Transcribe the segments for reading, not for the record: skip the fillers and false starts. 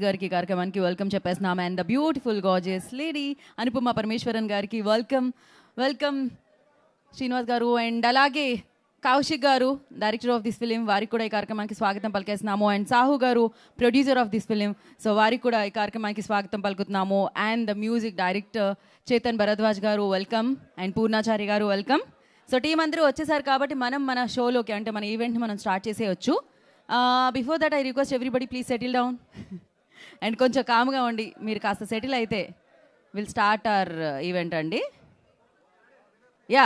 గారికి కార్యక్రమానికి వెల్కమ్ చెప్పేస్తున్నాం. And the beautiful gorgeous lady Anupama Parameswaran గారికి వెల్కమ్. వెల్కమ్ శ్రీనివాస్ గారు. అండ్ అలాగే కౌశిక్ గారు, డైరెక్టర్ ఆఫ్ దిస్ ఫిలిం, వారికి కూడా ఈ కార్యక్రమానికి స్వాగతం పలికేస్తున్నాము. అండ్ సాహు గారు, producer of this film, so వారికి కూడా ఈ కార్యక్రమానికి స్వాగతం పలుకుతున్నాము. And the music director Chetan Bharadwaj గారు వెల్కమ్. అండ్ పూర్ణాచారి గారు వెల్కమ్. సో టీం అందరూ వచ్చేసారు కాబట్టి మనం మన షోలోకి, అంటే మన ఈవెంట్ని మనం స్టార్ట్ చేసేయచ్చు. Before that I request everybody please settle down and కొంచెం కామ్గా ఉండి మీరు కాస్త సెటిల్ అయితే విల్ స్టార్ట్ అవర్ ఈవెంట్ అండి. యా,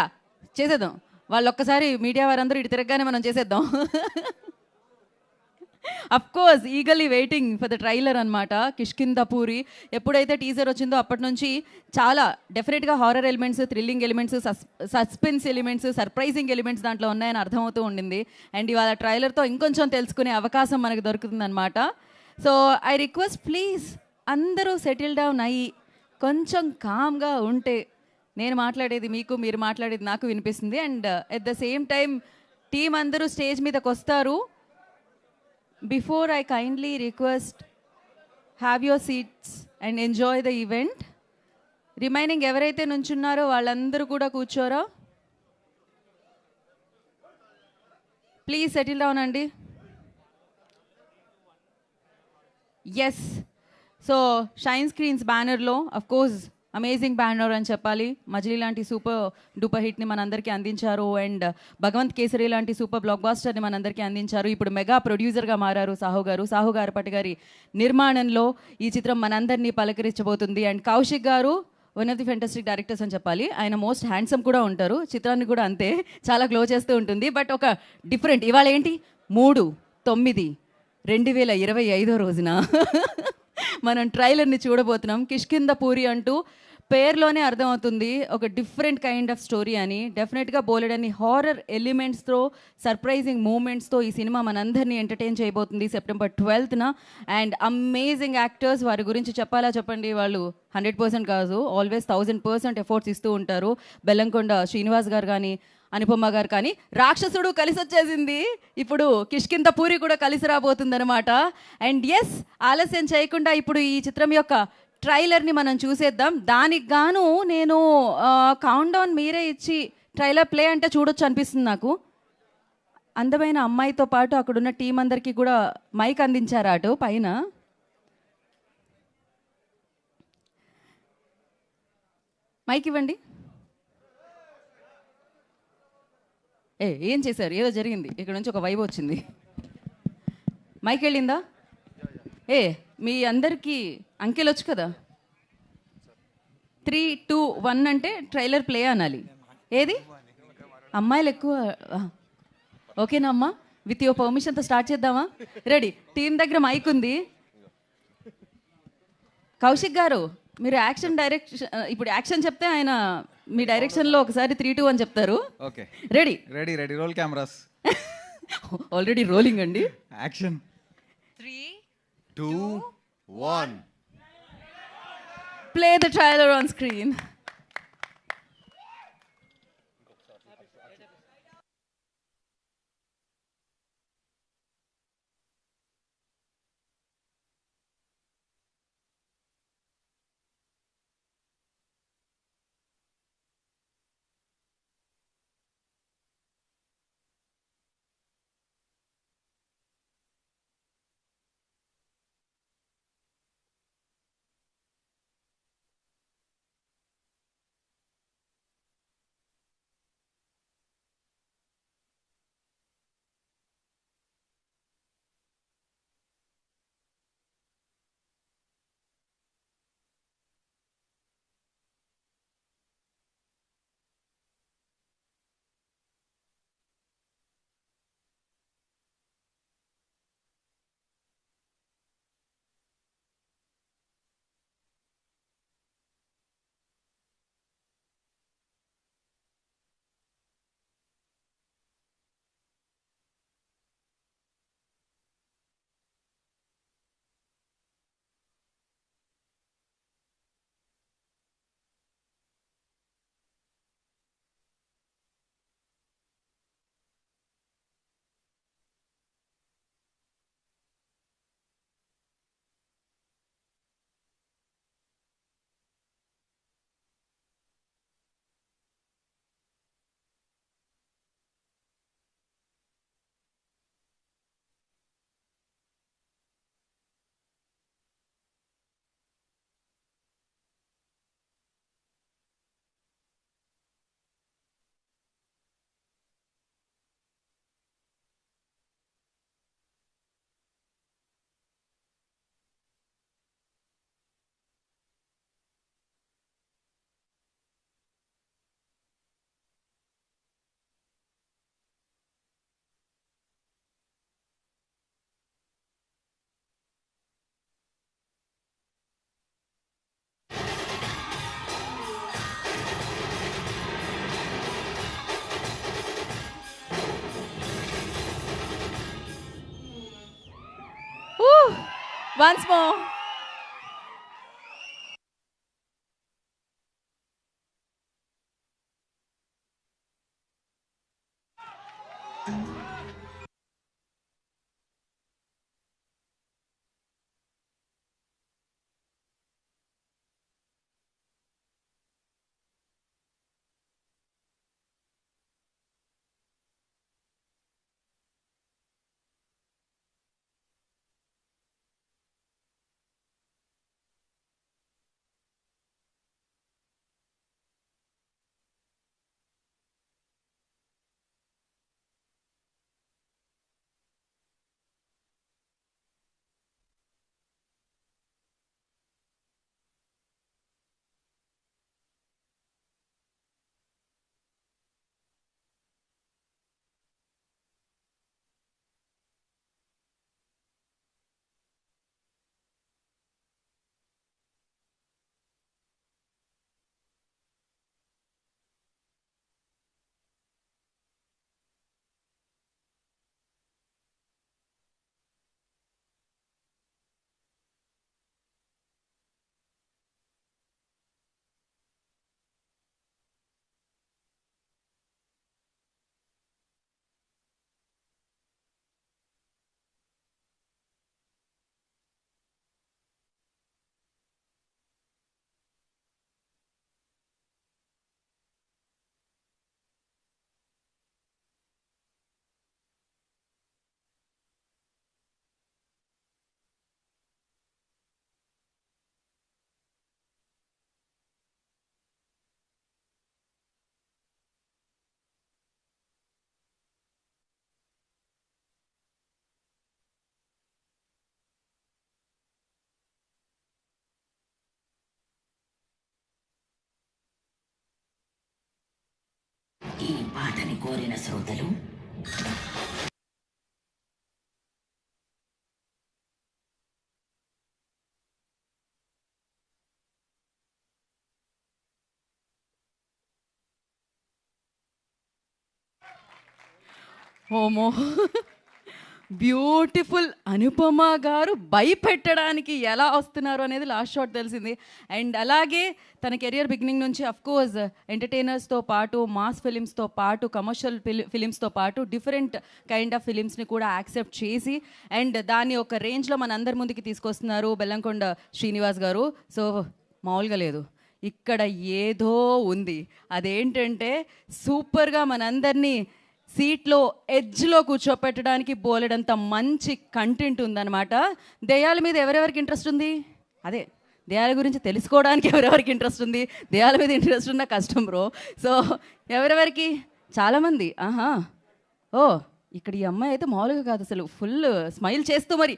చేసేద్దాం. వాళ్ళు ఒక్కసారి మీడియా వారందరూ ఇటు తిరగగానే మనం చేసేద్దాం. Of course eagerly waiting for the trailer అనమాట. కిష్కింధపురి ఎప్పుడైతే టీజర్ వచ్చిందో అప్పటి నుంచి చాలా డెఫినెట్గా horror elements, thrilling elements, suspense elements, surprising elements దాంట్లో ఉన్నాయని అర్థమవుతూ ఉండింది. అండ్ ఇవాళ ట్రైలర్తో ఇంకొంచెం తెలుసుకునే అవకాశం మనకు దొరుకుతుంది అనమాట. సో ఐ రిక్వెస్ట్ ప్లీజ్ అందరూ సెటిల్ డౌన్ అయ్యి కొంచెం కామ్గా ఉంటే నేను మాట్లాడేది మీకు, మీరు మాట్లాడేది నాకు వినిపిస్తుంది. And at the same time team అందరూ స్టేజ్ మీదకి వస్తారు. Before I kindly request have your seats and enjoy the event. Remaining ఎవరైతే నుంచున్నారో వాళ్ళందరూ కూడా కూర్చోరా. ప్లీజ్ సెటిల్ డౌన్ అండి. ఎస్, సో షైన్ స్క్రీన్స్ బ్యానర్లో అఫ్ కోర్స్ అమేజింగ్ బ్యానర్ అని చెప్పాలి. మజిలీ లాంటి సూపర్ డూపర్ హిట్ని మనందరికీ అందించారు. అండ్ భగవంత్ కేసరి లాంటి సూపర్ బ్లాక్ బాస్టర్ని మనందరికీ అందించారు. ఇప్పుడు మెగా ప్రొడ్యూసర్గా మారారు సాహు గారు. సాహు గారపటి గారి నిర్మాణంలో ఈ చిత్రం మనందరినీ పలకరించబోతుంది. అండ్ కౌశిక్ గారు one of the fantastic directors అని చెప్పాలి. ఆయన మోస్ట్ హ్యాండ్సమ్ కూడా ఉంటారు, చిత్రాన్ని కూడా అంతే చాలా గ్లో చేస్తూ ఉంటుంది. బట్ ఒక డిఫరెంట్, ఇవాళ ఏంటి 3/9/2025 రోజున మనం ట్రైలర్ని చూడబోతున్నాం. కిష్కింధపురి అంటూ పేర్లోనే అర్థమవుతుంది ఒక డిఫరెంట్ కైండ్ ఆఫ్ స్టోరీ అని. డెఫినెట్గా బోలెడన్ని హారర్ ఎలిమెంట్స్తో, సర్ప్రైజింగ్ మూమెంట్స్తో ఈ సినిమా మనందరినీ ఎంటర్టైన్ చేయబోతుంది September 12th. And amazing actors, వారి గురించి చెప్పాలా చెప్పండి. వాళ్ళు 100% కాదు, ఆల్వేస్ 1000% ఎఫర్ట్స్ ఇస్తూ ఉంటారు. బెల్లంకొండ శ్రీనివాస్ గారు కానీ, అనుపమ గారు కానీ. రాక్షసుడు కలిసి వచ్చేసింది, ఇప్పుడు కిష్కింధపురి కూడా కలిసి రాబోతుంది అనమాట. అండ్ ఎస్, ఆలస్యం చేయకుండా ఇప్పుడు ఈ చిత్రం యొక్క ట్రైలర్ని మనం చూసేద్దాం. దానికి గాను నేను కౌంట్ డౌన్ మీరే ఇచ్చి ట్రైలర్ ప్లే అంటే చూడొచ్చు అనిపిస్తుంది నాకు. అందమైన అమ్మాయితో పాటు అక్కడున్న టీం అందరికీ కూడా మైక్ అందించారు అటు పైన. మైక్ ఇవ్వండి. ఏం చేశారు? ఏదో జరిగింది ఇక్కడ నుంచి, ఒక వైబ్ వచ్చింది. మైక్ వెళ్ళిందా? మీ అందరికీ అంకెలు వచ్చు కదా. 3, 2, 1 అంటే ట్రైలర్ ప్లే అనాలి. ఏది అమ్మాయిలు ఎక్కువ. ఓకేనా అమ్మా? విత్ యువర్ పర్మిషన్తో స్టార్ట్ చేద్దామా? రెడీ. టీం దగ్గర మైక్ ఉంది. కౌశిక్ గారు, మీరు యాక్షన్ డైరెక్షన్, ఇప్పుడు యాక్షన్ చెప్తే ఆయన మీ డైరెక్షన్లో ఒకసారి 3, 2 అని చెప్తారు. Okay, ready. Ready ready roll cameras. Already rolling అండి. Action. 3, 2, 1. Play the trailer on screen. Once more. ఈ పాటని కోరిన శ్రోతలు ఓమో, బ్యూటిఫుల్ అనుపమ గారు భయపెట్టడానికి ఎలా వస్తున్నారు అనేది లాస్ట్ షాట్ తెలిసింది. అండ్ అలాగే తన కెరియర్ బిగినింగ్ నుంచి అఫ్కోర్స్ ఎంటర్టైనర్స్తో పాటు మాస్ ఫిలిమ్స్తో పాటు కమర్షియల్ ఫిలిమ్స్తో పాటు డిఫరెంట్ కైండ్ ఆఫ్ ఫిలిమ్స్ని కూడా యాక్సెప్ట్ చేసి అండ్ దాన్ని ఒక రేంజ్లో మన అందరి ముందుకి తీసుకొస్తున్నారు బెల్లంకొండ శ్రీనివాస్ గారు. సో మామూలుగా లేదు, ఇక్కడ ఏదో ఉంది. అదేంటంటే సూపర్గా మనందరినీ సీట్లో ఎడ్జ్లో కూర్చోపెట్టడానికి బోలెడంత మంచి కంటెంట్ ఉందన్నమాట. దెయ్యాల మీద ఎవరెవరికి ఇంట్రెస్ట్ ఉంది? అదే దెయ్యాల గురించి తెలుసుకోవడానికి ఎవరెవరికి ఇంట్రెస్ట్ ఉంది? దెయ్యాల మీద ఇంట్రెస్ట్ ఉన్న కష్టం బ్రో. సో ఎవరెవరికి? చాలామంది. ఓ ఇక్కడ ఈ అమ్మాయి అయితే మామూలుగా కాదు, అసలు ఫుల్ స్మైల్ చేస్తూ మరి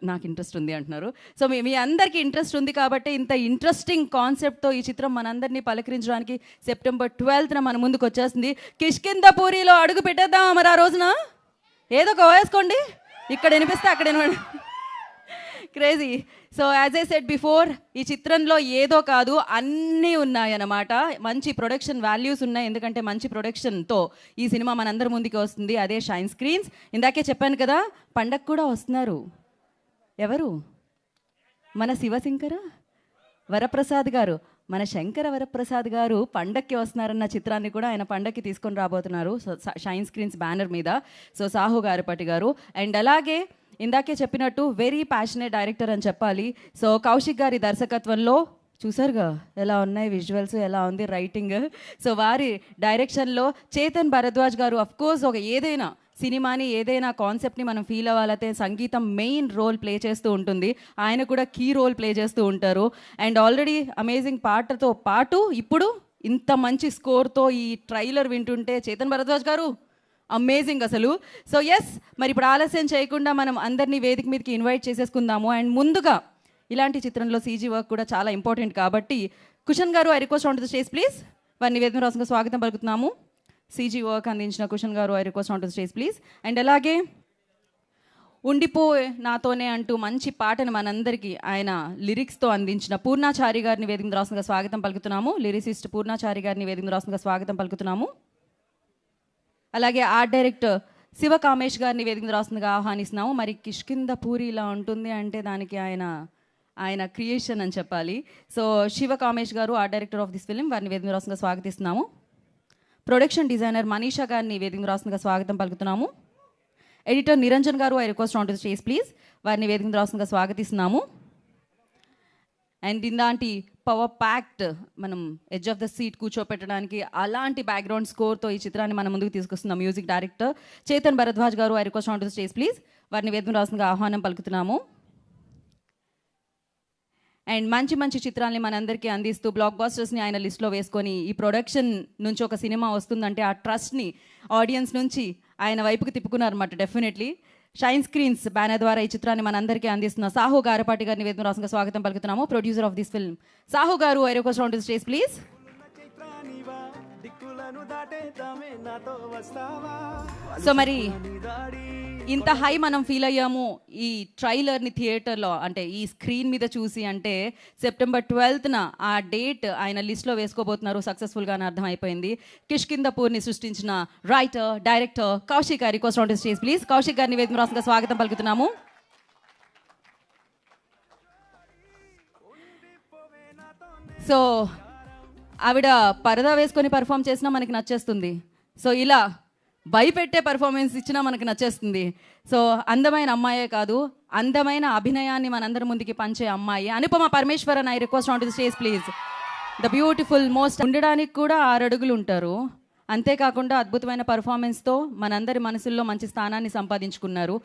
నాకు ఇంట్రెస్ట్ ఉంది అంటున్నారు. సో మీ అందరికీ ఇంట్రెస్ట్ ఉంది కాబట్టి ఇంత ఇంట్రెస్టింగ్ కాన్సెప్ట్తో ఈ చిత్రం మనందరినీ పలకరించడానికి సెప్టెంబర్ 12న మన ముందుకు వచ్చేస్తుంది. కిష్కింధపురిలో అడుగు పెట్టేద్దాం మరి ఆ రోజున. ఏదో ఒక వేసుకోండి, ఇక్కడ వినిపిస్తే అక్కడ వినవండి. Crazy. So as I said before, ఈ చిత్రంలో ఏదో కాదు అన్నీ ఉన్నాయన్నమాట. మంచి ప్రొడక్షన్ వాల్యూస్ ఉన్నాయి, ఎందుకంటే మంచి ప్రొడక్షన్తో ఈ సినిమా మనందరి ముందుకు వస్తుంది. అదే షైన్ స్క్రీన్స్. ఇందాకే చెప్పాను కదా, పండగ కూడా వస్తున్నారు. ఎవరు? మన శివశంకర వరప్రసాద్ గారు, మన శంకర వరప్రసాద్ గారు పండక్కి వస్తున్నారన్న చిత్రాన్ని కూడా ఆయన పండక్కి తీసుకొని రాబోతున్నారు షైన్ స్క్రీన్స్ బ్యానర్ మీద. సో సాహు గారిపటి గారు. అండ్ అలాగే ఇందాకే చెప్పినట్టు వెరీ ప్యాషనేట్ డైరెక్టర్ అని చెప్పాలి. సో కౌశిక్ గారి దర్శకత్వంలో చూసారుగా ఎలా ఉన్నాయి విజువల్స్, ఎలా ఉంది రైటింగ్. సో వారి డైరెక్షన్లో చేతన్ భరద్వాజ్ గారు అఫ్కోర్స్ ఒక ఏదైనా సినిమాని ఏదైనా కాన్సెప్ట్ని మనం ఫీల్ అవ్వాలంటే సంగీతం మెయిన్ రోల్ ప్లే చేస్తూ ఉంటుంది. ఆయన కూడా కీ రోల్ ప్లే చేస్తూ ఉంటారు. అండ్ ఆల్రెడీ అమేజింగ్ పాటతో పాటు ఇప్పుడు ఇంత మంచి స్కోర్తో ఈ ట్రైలర్ వింటుంటే చేతన్ భరద్వాజ్ గారు అమేజింగ్ అసలు. సో ఎస్, మరి ఇప్పుడు ఆలస్యం చేయకుండా మనం అందరినీ వేదిక మీదకి ఇన్వైట్ చేసేసుకుందాము. అండ్ ముందుగా ఇలాంటి చిత్రంలో సీజీ వర్క్ కూడా చాలా ఇంపార్టెంట్ కాబట్టి కుషన్ గారు, I request on to the stage please. వారిని వేదిక రాసంగా స్వాగతం పలుకుతున్నాము. సీజీ వర్క్ అందించిన కుషన్ గారు, I request on to the stage please. And అలాగే ఉండిపో నాతోనే అంటూ మంచి పాటను మనందరికీ ఆయన లిరిక్స్తో అందించిన పూర్ణాచారి గారిని వేదిక రాసంగా స్వాగతం పలుకుతున్నాము. లిరిసిస్ట్ పూర్ణాచారి గారిని వేదిక రాసంగా స్వాగతం పలుకుతున్నాము. అలాగే ఆర్ట్ డైరెక్టర్ శివ కామేష్ గారిని వేదిక మీద రాస్తుందిగా ఆహ్వానిస్తున్నాము. మరి కిష్కింద పూరి ఇలా ఉంటుంది అంటే దానికి ఆయన క్రియేషన్ అని చెప్పాలి. సో శివ కామేష్ గారు art director of this film, వారిని వేదిక మీద రాస్తుందిగా స్వాగతిస్తున్నాము. ప్రొడక్షన్ డిజైనర్ మనీషా గారిని వేదిక మీద రాస్తుందిగా స్వాగతం పలుకుతున్నాము. ఎడిటర్ నిరంజన్ గారు, I request on to the stage please, వారిని వేదిక మీద రాస్తుందిగా స్వాగతిస్తున్నాము. అండ్ ఇలాంటి పవర్ ప్యాక్డ్ మనం ఎడ్జ్ ఆఫ్ ద సీట్ కూర్చోపెట్టడానికి అలాంటి బ్యాక్గ్రౌండ్ స్కోర్తో ఈ చిత్రాన్ని మన ముందుకు తీసుకొస్తున్న మ్యూజిక్ డైరెక్టర్ చేతన్ భరద్వాజ్ గారు, I request on to the stage please, వారిని వేదిక మీద రాస్తుందిగా ఆహ్వానం పలుకుతున్నాము. అండ్ మంచి మంచి చిత్రాల్ని మనందరికీ అందిస్తూ బ్లాక్ బాస్టర్స్ని ఆయన లిస్ట్లో వేసుకొని ఈ ప్రొడక్షన్ నుంచి ఒక సినిమా వస్తుందంటే ఆ ట్రస్ట్ని ఆడియన్స్ నుంచి ఆయన వైపుకి తిప్పుకున్నారన్నమాట. డెఫినెట్లీ షైన్ స్క్రీన్స్ బ్యానర్ ద్వారా ఈ చిత్రాన్ని మనందరికీ అందిస్తున్న సాహు గారపాటి గారిని వేదిక రాసంగా స్వాగతం పలుకుతున్నాము. Producer of this film Sahu గారు, I request on to the stage please. So మరి ఇంత హై మనం ఫీల్ అయ్యాము ఈ ట్రైలర్ని థియేటర్లో, అంటే ఈ స్క్రీన్ మీద చూసి, అంటే సెప్టెంబర్ 12న ఆ డేట్ ఆయన లిస్ట్లో వేసుకోబోతున్నారు సక్సెస్ఫుల్గా అని అర్థమైపోయింది. కిష్కిందపూర్ని సృష్టించిన రైటర్ డైరెక్టర్ కౌశిక్ గారి request on to stage please. Kaushik గారిని వేదిక రాసంగా స్వాగతం పలుకుతున్నాము. సో ఆవిడ పరదా వేసుకొని పర్ఫామ్ చేసినా మనకి నచ్చేస్తుంది. సో ఇలా భయపెట్టే పర్ఫార్మెన్స్ ఇచ్చినా మనకి నచ్చేస్తుంది. సో అందమైన అమ్మాయే కాదు, అందమైన అభినయాన్ని మనందరి ముందుకి పంచే అమ్మాయి Anupama Parameswaran, I request on to the stage please. The beautiful most, ఉండడానికి కూడా 6 అడుగులు ఉంటారు. అంతేకాకుండా అద్భుతమైన పర్ఫార్మెన్స్తో మనందరి మనసుల్లో మంచి స్థానాన్ని సంపాదించుకున్నారు.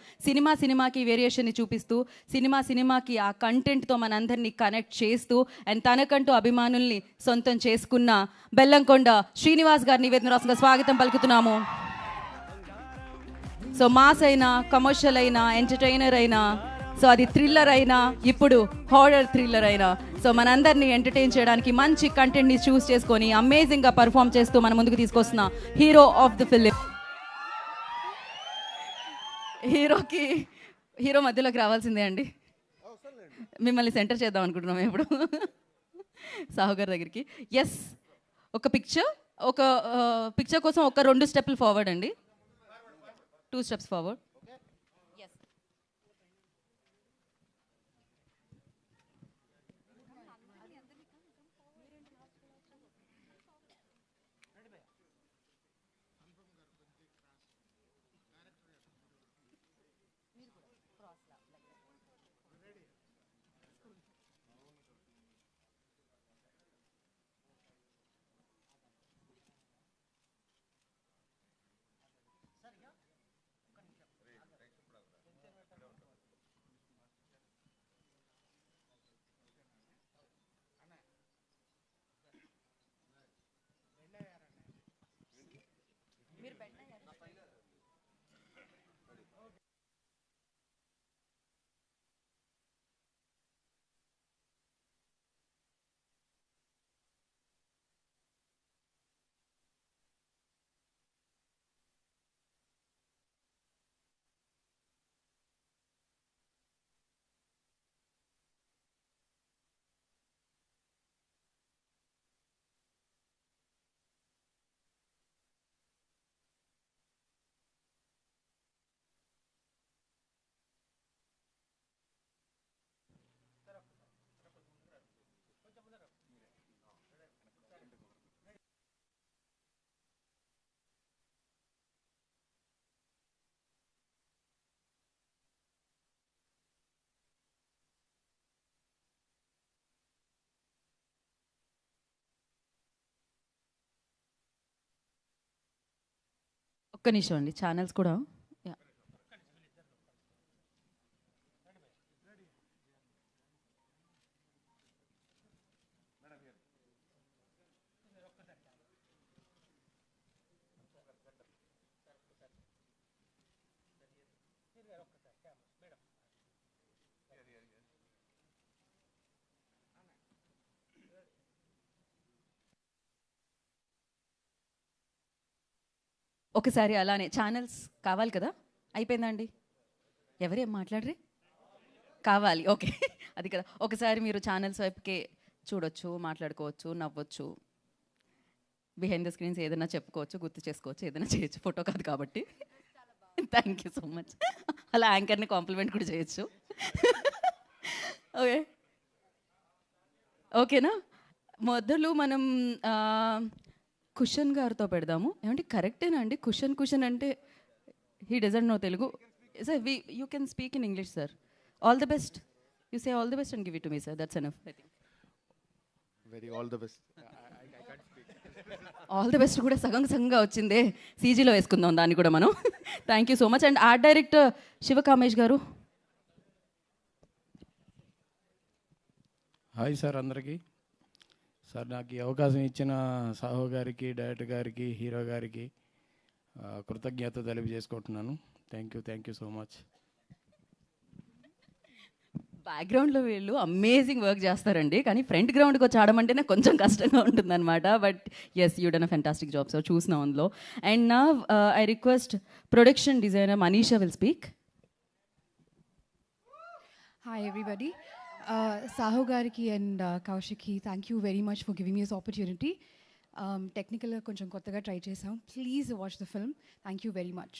సినిమాకి వేరియేషన్ని చూపిస్తూ, సినిమాకి ఆ కంటెంట్తో మనందరినీ కనెక్ట్ చేస్తూ, అండ్ తనకంటూ అభిమానుల్ని సొంతం చేసుకున్న బెల్లంకొండ శ్రీనివాస్ గారిని వేదిక రాసంగా స్వాగతం పలుకుతున్నాము. సో మాస్ అయినా, కమర్షియల్ అయినా, ఎంటర్టైనర్ అయినా, సో అది థ్రిల్లర్ అయినా, ఇప్పుడు హారర్ థ్రిల్లర్ అయినా, సో మనందరినీ ఎంటర్టైన్ చేయడానికి మంచి కంటెంట్ని చూస్ చేసుకొని అమేజింగ్గా పర్ఫామ్ చేస్తూ మన ముందుకు తీసుకొస్తున్న hero of the film. Hero మధ్యలోకి రావాల్సిందే అండి, మిమ్మల్ని సెంటర్ చేద్దాం అనుకుంటున్నాం ఇప్పుడు సాహు గారి దగ్గరికి. ఎస్, ఒక పిక్చర్ కోసం ఒక 2 స్టెప్పులు ఫార్వర్డ్ అండి, 2 steps forward. Yes. ఒక్క నిమిషం అండి, ఛానల్స్ కూడా. ఒకసారి అలానే ఛానల్స్ కావాలి కదా, అయిపోయిందా అండి? ఎవరేం మాట్లాడరే? కావాలి, ఓకే అది కదా. ఒకసారి మీరు ఛానల్స్ వైపుకే చూడొచ్చు, మాట్లాడుకోవచ్చు, నవ్వచ్చు, బిహైండ్ ద స్క్రీన్స్ ఏదైనా చెప్పుకోవచ్చు, గుర్తు చేసుకోవచ్చు, ఏదైనా చేయొచ్చు, ఫోటో కాదు కాబట్టి. Thank you so much. అలా యాంకర్ని కాంప్లిమెంట్ కూడా చేయొచ్చు. ఓకే, ఓకేనా? మొదలు మనం కుషన్ గారితో పెడదాము. ఏమంటే కరెక్టేనా అండి? కుషన్ అంటే he doesn't know Telugu. Sir you can speak in English sir. All the best. You say all the best and give it to me sir. That's enough I think. Very all the best. All the best కూడా సగం సగంగా వచ్చిందే. సీజీలో వేసుకుందాం దాన్ని కూడా మనం. Thank you so much. And art director Sivakamesh గారు. హాయ్ సార్ అందరికీ. సార్ నాకు ఈ అవకాశం ఇచ్చిన సాహో గారికి, డైరెక్టర్ గారికి, హీరో గారికి కృతజ్ఞత తెలియజేసుకుంటున్నాను. Thank you so much. బ్యాక్గ్రౌండ్లో వీళ్ళు అమేజింగ్ వర్క్ చేస్తారండి, కానీ ఫ్రంట్ గ్రౌండ్కి వచ్చి ఆడమంటేనే కొంచెం కష్టంగా ఉంటుందన్నమాట. But yes, you done a fantastic job sir, చూసినాం అందులో. అండ్ నా I request production designer Manisha will speak. Hi everybody. Saho Gariki and Kaushiki, thank you very much for giving me this opportunity. Technical koncham kottaga try chesam. Please watch the film. Thank you very much.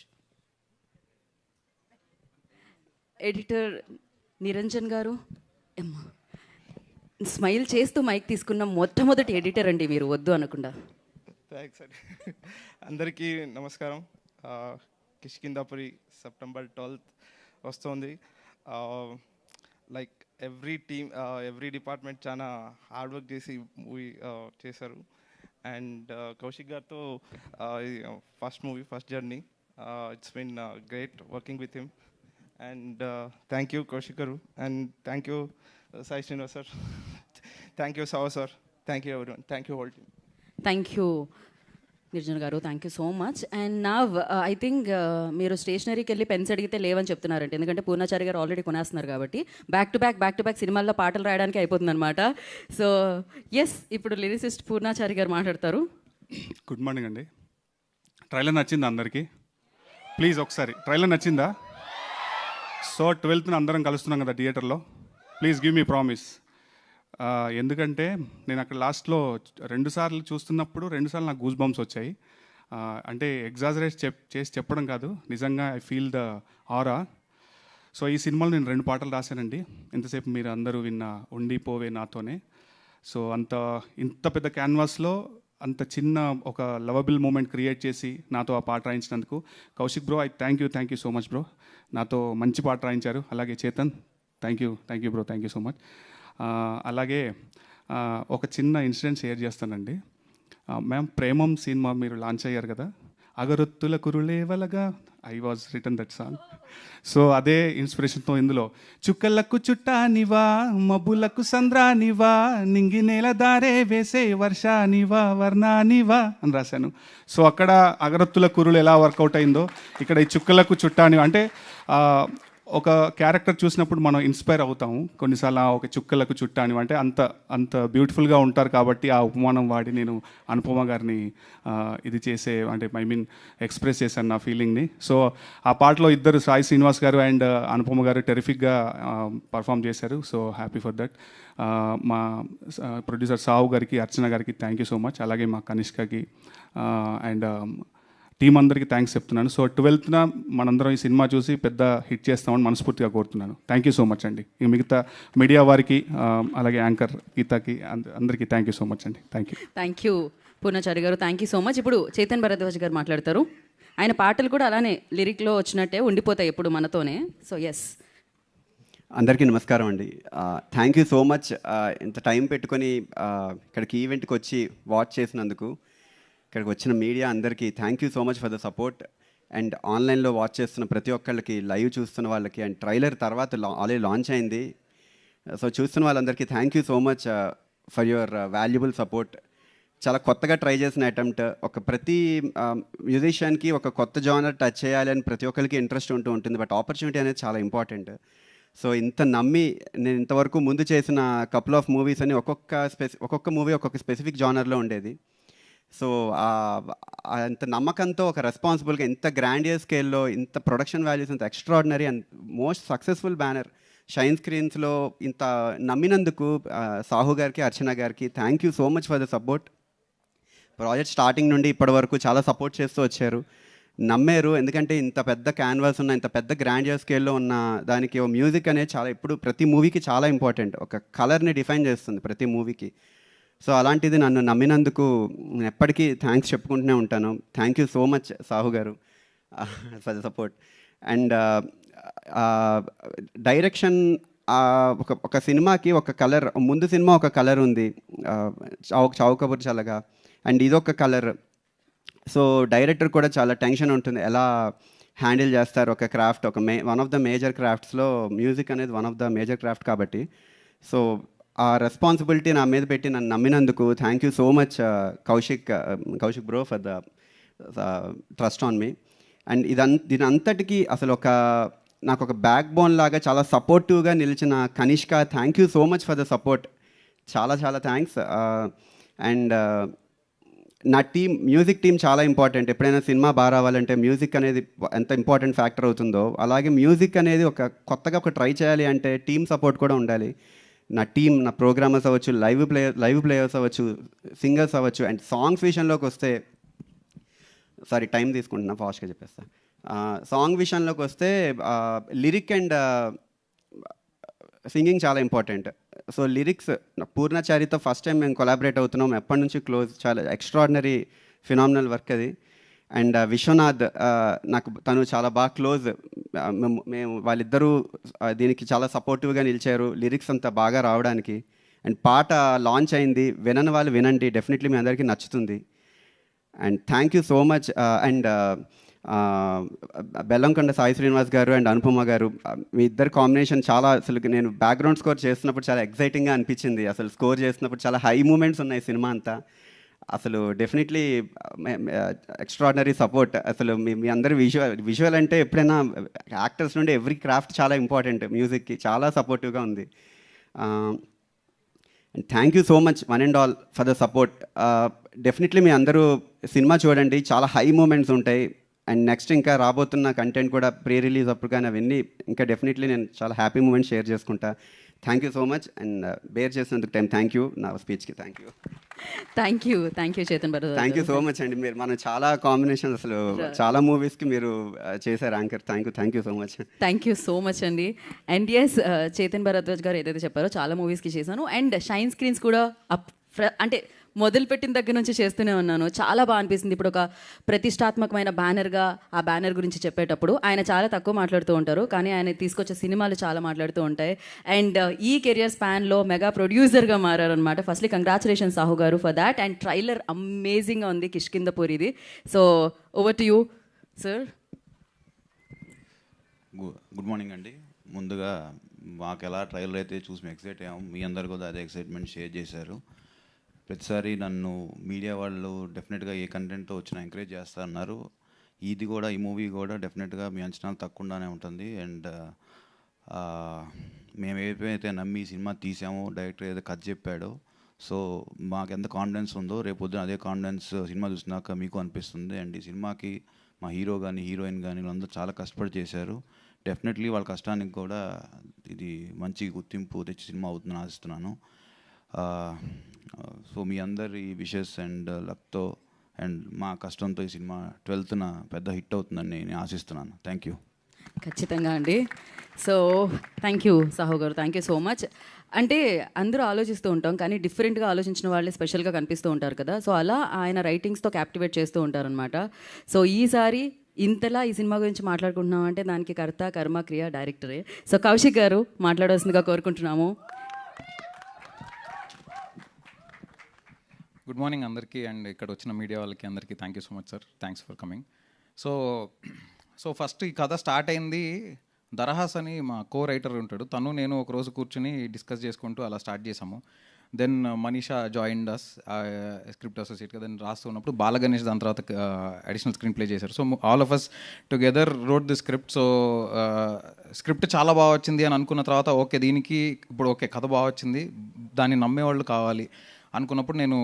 Editor Niranjan గారు. అమ్మా, smile చేస్తూ mic తీసుకున్న మొట్టమొదటి editor అండి మీరు, వద్దు అనకుండా. Thanks అండి. అందరికీ నమస్కారం. కిష్కిందాపురి సెప్టెంబర్ 12th వస్తుంది. లైక్ ఎవ్రీ డిపార్ట్మెంట్ చాలా హార్డ్ వర్క్ చేసి మూవీ చేశారు. అండ్ కౌశిక్ గారితో first movie, first journey. It's been great working with him. And thank you Kaushik గారు. And thank you Sai Srinivas sir. Thank you Sahu sir. Thank you everyone. Thank you whole team. Thank you Niranjan గారు. Thank you so much. And నా I think మీరు స్టేషనరీకి వెళ్ళి pens అడిగితే లేవని చెప్తున్నారంటే, ఎందుకంటే పూర్ణాచారి గారు ఆల్రెడీ కొనేస్తున్నారు కాబట్టి బ్యాక్ టు బ్యాక్ సినిమాల్లో పాటలు రాయడానికి అయిపోతుంది అనమాట. సో ఎస్, ఇప్పుడు లిరిసిస్ట్ పూర్ణాచారి గారు మాట్లాడతారు. గుడ్ మార్నింగ్ అండి. ట్రైలర్ నచ్చిందా అందరికీ? ప్లీజ్ ఒకసారి ట్రైలర్ నచ్చిందా? సో 12th అందరం కలుస్తున్నాం కదా థియేటర్లో. Please give me promise. ఎందుకంటే నేను అక్కడ లాస్ట్లో 2 సార్లు చూస్తున్నప్పుడు 2 సార్లు నాకు గూస్ బంప్స్ వచ్చాయి. అంటే ఎగ్జాజరేట్ చేసి చెప్పడం కాదు, నిజంగా I feel the aura. So ఈ సినిమాలో నేను 2 పాటలు రాశానండి. ఇంతసేపు మీరు అందరూ విన్న ఉండిపోవే నాతోనే. సో ఇంత పెద్ద క్యాన్వాస్లో అంత చిన్న ఒక లవబుల్ మూమెంట్ క్రియేట్ చేసి నాతో ఆ పాట రాయించినందుకు Kaushik bro, thank you so much bro. నాతో మంచి పాట రాయించారు. అలాగే Chetan, thank you bro, thank you so much. అలాగే ఒక చిన్న ఇన్సిడెంట్ షేర్ చేస్తానండి. మ్యామ్, ప్రేమం సినిమా మీరు లాంచ్ అయ్యారు కదా, అగరొత్తుల కురులేవలగా I was return that song. So అదే ఇన్స్పిరేషన్తో ఇందులో చుక్కలకు చుట్టానివా, మబ్బులకు సంద్రానివా, నింగి నేల దారే వేసే వర్షానివా, వర్ణానివా అని రాశాను. సో అక్కడ అగరొత్తుల కురులు ఎలా వర్కౌట్ అయిందో ఇక్కడ ఈ చుక్కలకు చుట్టానివా అంటే ఒక క్యారెక్టర్ చూసినప్పుడు మనం ఇన్స్పైర్ అవుతాము కొన్నిసార్లు. ఒక చుక్కలకు చుట్టాని అంటే అంత బ్యూటిఫుల్గా ఉంటారు కాబట్టి ఆ ఉపమానం వాడి నేను అనుపమ గారిని ఇది చేసే అంటే ఎక్స్ప్రెస్ చేశాను నా ఫీలింగ్ని. సో ఆ పాటలో ఇద్దరు సాయి శ్రీనివాస్ గారు అండ్ అనుపమ గారు టెరిఫిక్గా పర్ఫామ్ చేశారు. So happy for that. మా ప్రొడ్యూసర్ సావు గారికి, అర్చన గారికి థ్యాంక్ యూ సో మచ్. అలాగే మా కనిష్కకి అండ్ టీం అందరికీ థ్యాంక్స్ చెప్తున్నాను. సో 12th మనందరం ఈ సినిమా చూసి పెద్ద హిట్ చేస్తామని మనస్ఫూర్తిగా కోరుతున్నాను. థ్యాంక్ యూ సో మచ్ అండి. ఇక మిగతా మీడియా వారికి అలాగే యాంకర్ గీతాకి అందరికీ థ్యాంక్ యూ సో మచ్ అండి. థ్యాంక్ యూ పూర్ణాచారి గారు. Thank you so much. ఇప్పుడు చేతన్ భరద్వాజ్ గారు మాట్లాడతారు. ఆయన పాటలు కూడా అలానే లిరిక్లో వచ్చినట్టే ఉండిపోతాయి ఎప్పుడు మనతోనే. సో ఎస్, అందరికీ నమస్కారం అండి. Thank you so much. ఇంత టైం పెట్టుకొని ఇక్కడికి ఈవెంట్కి వచ్చి వాచ్ చేసినందుకు. ఇక్కడికి వచ్చిన మీడియా అందరికీ thank you so much for the support. And ఆన్లైన్లో వాచ్ చేస్తున్న ప్రతి ఒక్కళ్ళకి, లైవ్ చూస్తున్న వాళ్ళకి, అండ్ ట్రైలర్ తర్వాత ఆల్రెడీ లాంచ్ అయింది. సో చూస్తున్న వాళ్ళందరికీ thank you so much for your valuable support. చాలా కొత్తగా ట్రై చేసిన అటెంప్ట్. ప్రతి మ్యూజిషియన్కి ఒక కొత్త జానర్ టచ్ చేయాలని ప్రతి ఒక్కరికి ఇంట్రెస్ట్ ఉంటుంది. బట్ ఆపర్చునిటీ అనేది చాలా ఇంపార్టెంట్. సో ఇంత నమ్మి నేను ఇంతవరకు ముందు చేసిన కపుల్ ఆఫ్ మూవీస్ అని ఒక్కొక్క మూవీ ఒక్కొక్క స్పెసిఫిక్ జానర్లో ఉండేది. సో అంత నమ్మకంతో ఒక రెస్పాన్సిబుల్గా ఇంత గ్రాండియర్ స్కేల్లో ఇంత ప్రొడక్షన్ వాల్యూస్, ఇంత extraordinary and most successful banner Shine స్క్రీన్స్లో ఇంత నమ్మినందుకు సాహు గారికి, అర్చన గారికి thank you so much for the support. Project starting నుండి ఇప్పటి వరకు చాలా సపోర్ట్ చేస్తూ వచ్చారు. నమ్మారు. ఎందుకంటే ఇంత పెద్ద క్యాన్వాస్ ఉన్న, ఇంత పెద్ద గ్రాండియర్ స్కేల్లో ఉన్న దానికి ఓ మ్యూజిక్ అనేది చాలా ఇప్పుడు ప్రతి మూవీకి చాలా ఇంపార్టెంట్. ఒక కలర్ని డిఫైన్ చేస్తుంది ప్రతి మూవీకి. సో అలాంటిది నన్ను నమ్మినందుకు నేను ఎప్పటికీ థ్యాంక్స్ చెప్పుకుంటూనే ఉంటాను. Thank you so much Sahu గారు for the support. And direction ఒక సినిమాకి ఒక కలర్, ముందు సినిమా ఒక కలర్ ఉంది, చావు కబుర్ చల్లగా, అండ్ ఇదొక కలర్. సో డైరెక్టర్ కూడా చాలా టెన్షన్ ఉంటుంది, ఎలా హ్యాండిల్ చేస్తారు ఒక craft, one of the major క్రాఫ్ట్స్లో మ్యూజిక్ అనేది one of the major craft కాబట్టి. సో ఆ రెస్పాన్సిబిలిటీ నా మీద పెట్టి నన్ను నమ్మినందుకు thank you so much Kaushik bro for the trust on me. And దీని అంతటికీ అసలు నాకు ఒక బ్యాక్ బోన్ లాగా చాలా సపోర్టివ్గా నిలిచిన Kanishka, thank you so much for the support. చాలా చాలా థ్యాంక్స్. అండ్ నా మ్యూజిక్ టీం చాలా ఇంపార్టెంట్. ఎప్పుడైనా సినిమా బాగా రావాలంటే మ్యూజిక్ అనేది ఎంత ఇంపార్టెంట్ ఫ్యాక్టర్ అవుతుందో, అలాగే మ్యూజిక్ అనేది కొత్తగా ట్రై చేయాలి అంటే టీమ్ సపోర్ట్ కూడా ఉండాలి. నా టీం, నా ప్రోగ్రామర్స్ అవ్వచ్చు, లైవ్ ప్లేయర్స్ అవ్వచ్చు, సింగర్స్ అవ్వచ్చు. అండ్ సాంగ్స్ విషయంలోకి వస్తే, సారీ టైం తీసుకుంటున్నా, ఫాస్ట్గా చెప్పేస్తా. సాంగ్ విషయంలోకి వస్తే లిరిక్ అండ్ సింగింగ్ చాలా ఇంపార్టెంట్. సో లిరిక్స్ పూర్ణచారితో ఫస్ట్ టైం మేము కొలాబరేట్ అవుతున్నాం, ఎప్పటి నుంచి క్లోజ్, చాలా ఎక్స్ట్రాడినరీ ఫినామినల్ వర్క్ అది. అండ్ విశ్వనాథ్, తను చాలా బాగా క్లోజ్. మేము వాళ్ళిద్దరూ దీనికి చాలా సపోర్టివ్గా నిలిచారు, లిరిక్స్ అంతా బాగా రావడానికి. అండ్ పాట లాంచ్ అయింది, వినని వాళ్ళు వినండి, డెఫినెట్లీ మీ అందరికీ నచ్చుతుంది. And thank you so much. And Bellamkonda Sai Srinivas గారు అండ్ అనుపమ గారు, మీ ఇద్దరు కాంబినేషన్ చాలా, అసలు నేను బ్యాక్గ్రౌండ్ స్కోర్ చేస్తున్నప్పుడు చాలా ఎక్సైటింగ్గా అనిపించింది. అసలు స్కోర్ చేస్తున్నప్పుడు చాలా హై మూమెంట్స్ ఉన్నాయి సినిమా అంతా. అసలు డెఫినెట్లీ ఎక్స్ట్రాడినరీ సపోర్ట్. అసలు మీ అందరి విజువల్ అంటే ఎప్పుడైనా యాక్టర్స్ నుండి ఎవ్రీ క్రాఫ్ట్ చాలా ఇంపార్టెంట్, మ్యూజిక్కి చాలా సపోర్టివ్గా ఉంది. Thank you so much one and all for the support. Definitely మీ అందరూ సినిమా చూడండి, చాలా హై మూమెంట్స్ ఉంటాయి. అండ్ నెక్స్ట్ ఇంకా రాబోతున్న కంటెంట్ కూడా ప్రీ రిలీజ్ అప్పుడు కానీ అవన్నీ ఇంకా డెఫినెట్లీ నేను చాలా హ్యాపీ మూమెంట్ షేర్ చేసుకుంటా. Thank you so much. And bear చేసినందుకు థ్యాంక్ యూ. నా స్పీచ్కి thank you Chetan Bharadwaj. Thank you so much అండి. మనం చాలా కాంబినేషన్స్, అసలు చాలా మూవీస్కి మీరు చేశారు anchor. Thank you so much అండి. అండ్ ఎస్, చేతన్ భరద్వాజ్ గారు ఏదైతే చెప్పారో చాలా మూవీస్కి చేశాను. అండ్ షైన్ స్క్రీన్స్ కూడా అంటే మొదలుపెట్టిన దగ్గర నుంచి చేస్తూనే ఉన్నాను. చాలా బాగా అనిపిస్తుంది. ఇప్పుడు ఒక ప్రతిష్టాత్మకమైన బ్యానర్గా ఆ బ్యానర్ గురించి చెప్పేటప్పుడు ఆయన చాలా తక్కువ మాట్లాడుతూ ఉంటారు, కానీ ఆయన తీసుకొచ్చే సినిమాలు చాలా మాట్లాడుతూ ఉంటాయి. అండ్ ఈ కెరియర్ స్పాన్లో మెగా ప్రొడ్యూసర్గా మారారనమాట. ఫస్ట్లీ కంగ్రాచులేషన్స్ సాహు గారు ఫర్ దాట్. అండ్ ట్రైలర్ అమేజింగ్గా ఉంది కిష్కిందపూరిది. So over to you sir. Good morning అండి. ముందుగా మాకు ఎలా ట్రైలర్ అయితే చూసి మేము ఎక్సైట్ అయ్యాము, మీ అందరు కూడా అదే ఎక్సైట్మెంట్ షేర్ చేశారు. ప్రతిసారి నన్ను మీడియా వాళ్ళు డెఫినెట్గా ఏ కంటెంట్తో వచ్చినా ఎంకరేజ్ చేస్తున్నారు. ఇది కూడా, ఈ మూవీ కూడా డెఫినెట్గా మీ అంచనాలు తక్కువగానే ఉంటుంది. అండ్ మేము ఏదైతే నమ్మి సినిమా తీసామో, డైరెక్టర్ ఏదైతే కథ చెప్పాడో, సో మాకు ఎంత కాన్ఫిడెన్స్ ఉందో రేపు పొద్దున అదే కాన్ఫిడెన్స్ సినిమా చూసినాక మీకు అనిపిస్తుంది. అండ్ ఈ సినిమాకి మా హీరో కానీ హీరోయిన్ కానీ వీళ్ళందరూ చాలా కష్టపడి చేశారు. డెఫినెట్లీ వాళ్ళ కష్టానికి కూడా ఇది మంచి గుర్తింపు తెచ్చి సినిమా అవుతుందని ఆశిస్తున్నాను. సో మీ అందరి విషెస్ అండ్ లక్తో అండ్ మా కష్టంతో ఈ సినిమా 12th పెద్ద హిట్ అవుతుందని నేను ఆశిస్తున్నాను. Thank you. ఖచ్చితంగా అండి. సో థ్యాంక్ యూ సాహు గారు, థ్యాంక్ యూ సో మచ్. అంటే అందరూ ఆలోచిస్తూ ఉంటాం, కానీ డిఫరెంట్గా ఆలోచించిన వాళ్ళే స్పెషల్గా కనిపిస్తూ ఉంటారు కదా. సో అలా ఆయన రైటింగ్స్తో క్యాప్టివేట్ చేస్తూ ఉంటారనమాట. సో ఈసారి ఇంతలా ఈ సినిమా గురించి మాట్లాడుకుంటున్నాం అంటే దానికి కర్త కర్మ క్రియ డైరెక్టరే. సో కౌశిక్ గారు మాట్లాడాల్సిందిగా కోరుకుంటున్నాము. గుడ్ మార్నింగ్ అందరికీ. అండ్ ఇక్కడ వచ్చిన మీడియా వాళ్ళకి అందరికీ thank you so much sir. Thanks for coming. So first ఈ కథ స్టార్ట్ అయింది, దరహాస్ అని మా కో రైటర్ ఉంటాడు, తను నేను ఒకరోజు కూర్చుని డిస్కస్ చేసుకుంటూ అలా స్టార్ట్ చేసాము. Then Manisha joined us script అసోసియేట్గా. దెన్ రాస్తున్నప్పుడు బాలగణేష్ దాని తర్వాత అడిషనల్ స్క్రీన్ ప్లే చేశారు. So all of us together rode the script. So script చాలా బాగా వచ్చింది అని అనుకున్న తర్వాత ఓకే దీనికి ఇప్పుడు ఓకే కథ బాగా వచ్చింది, దాన్ని నమ్మేవాళ్ళు కావాలి అనుకున్నప్పుడు నేను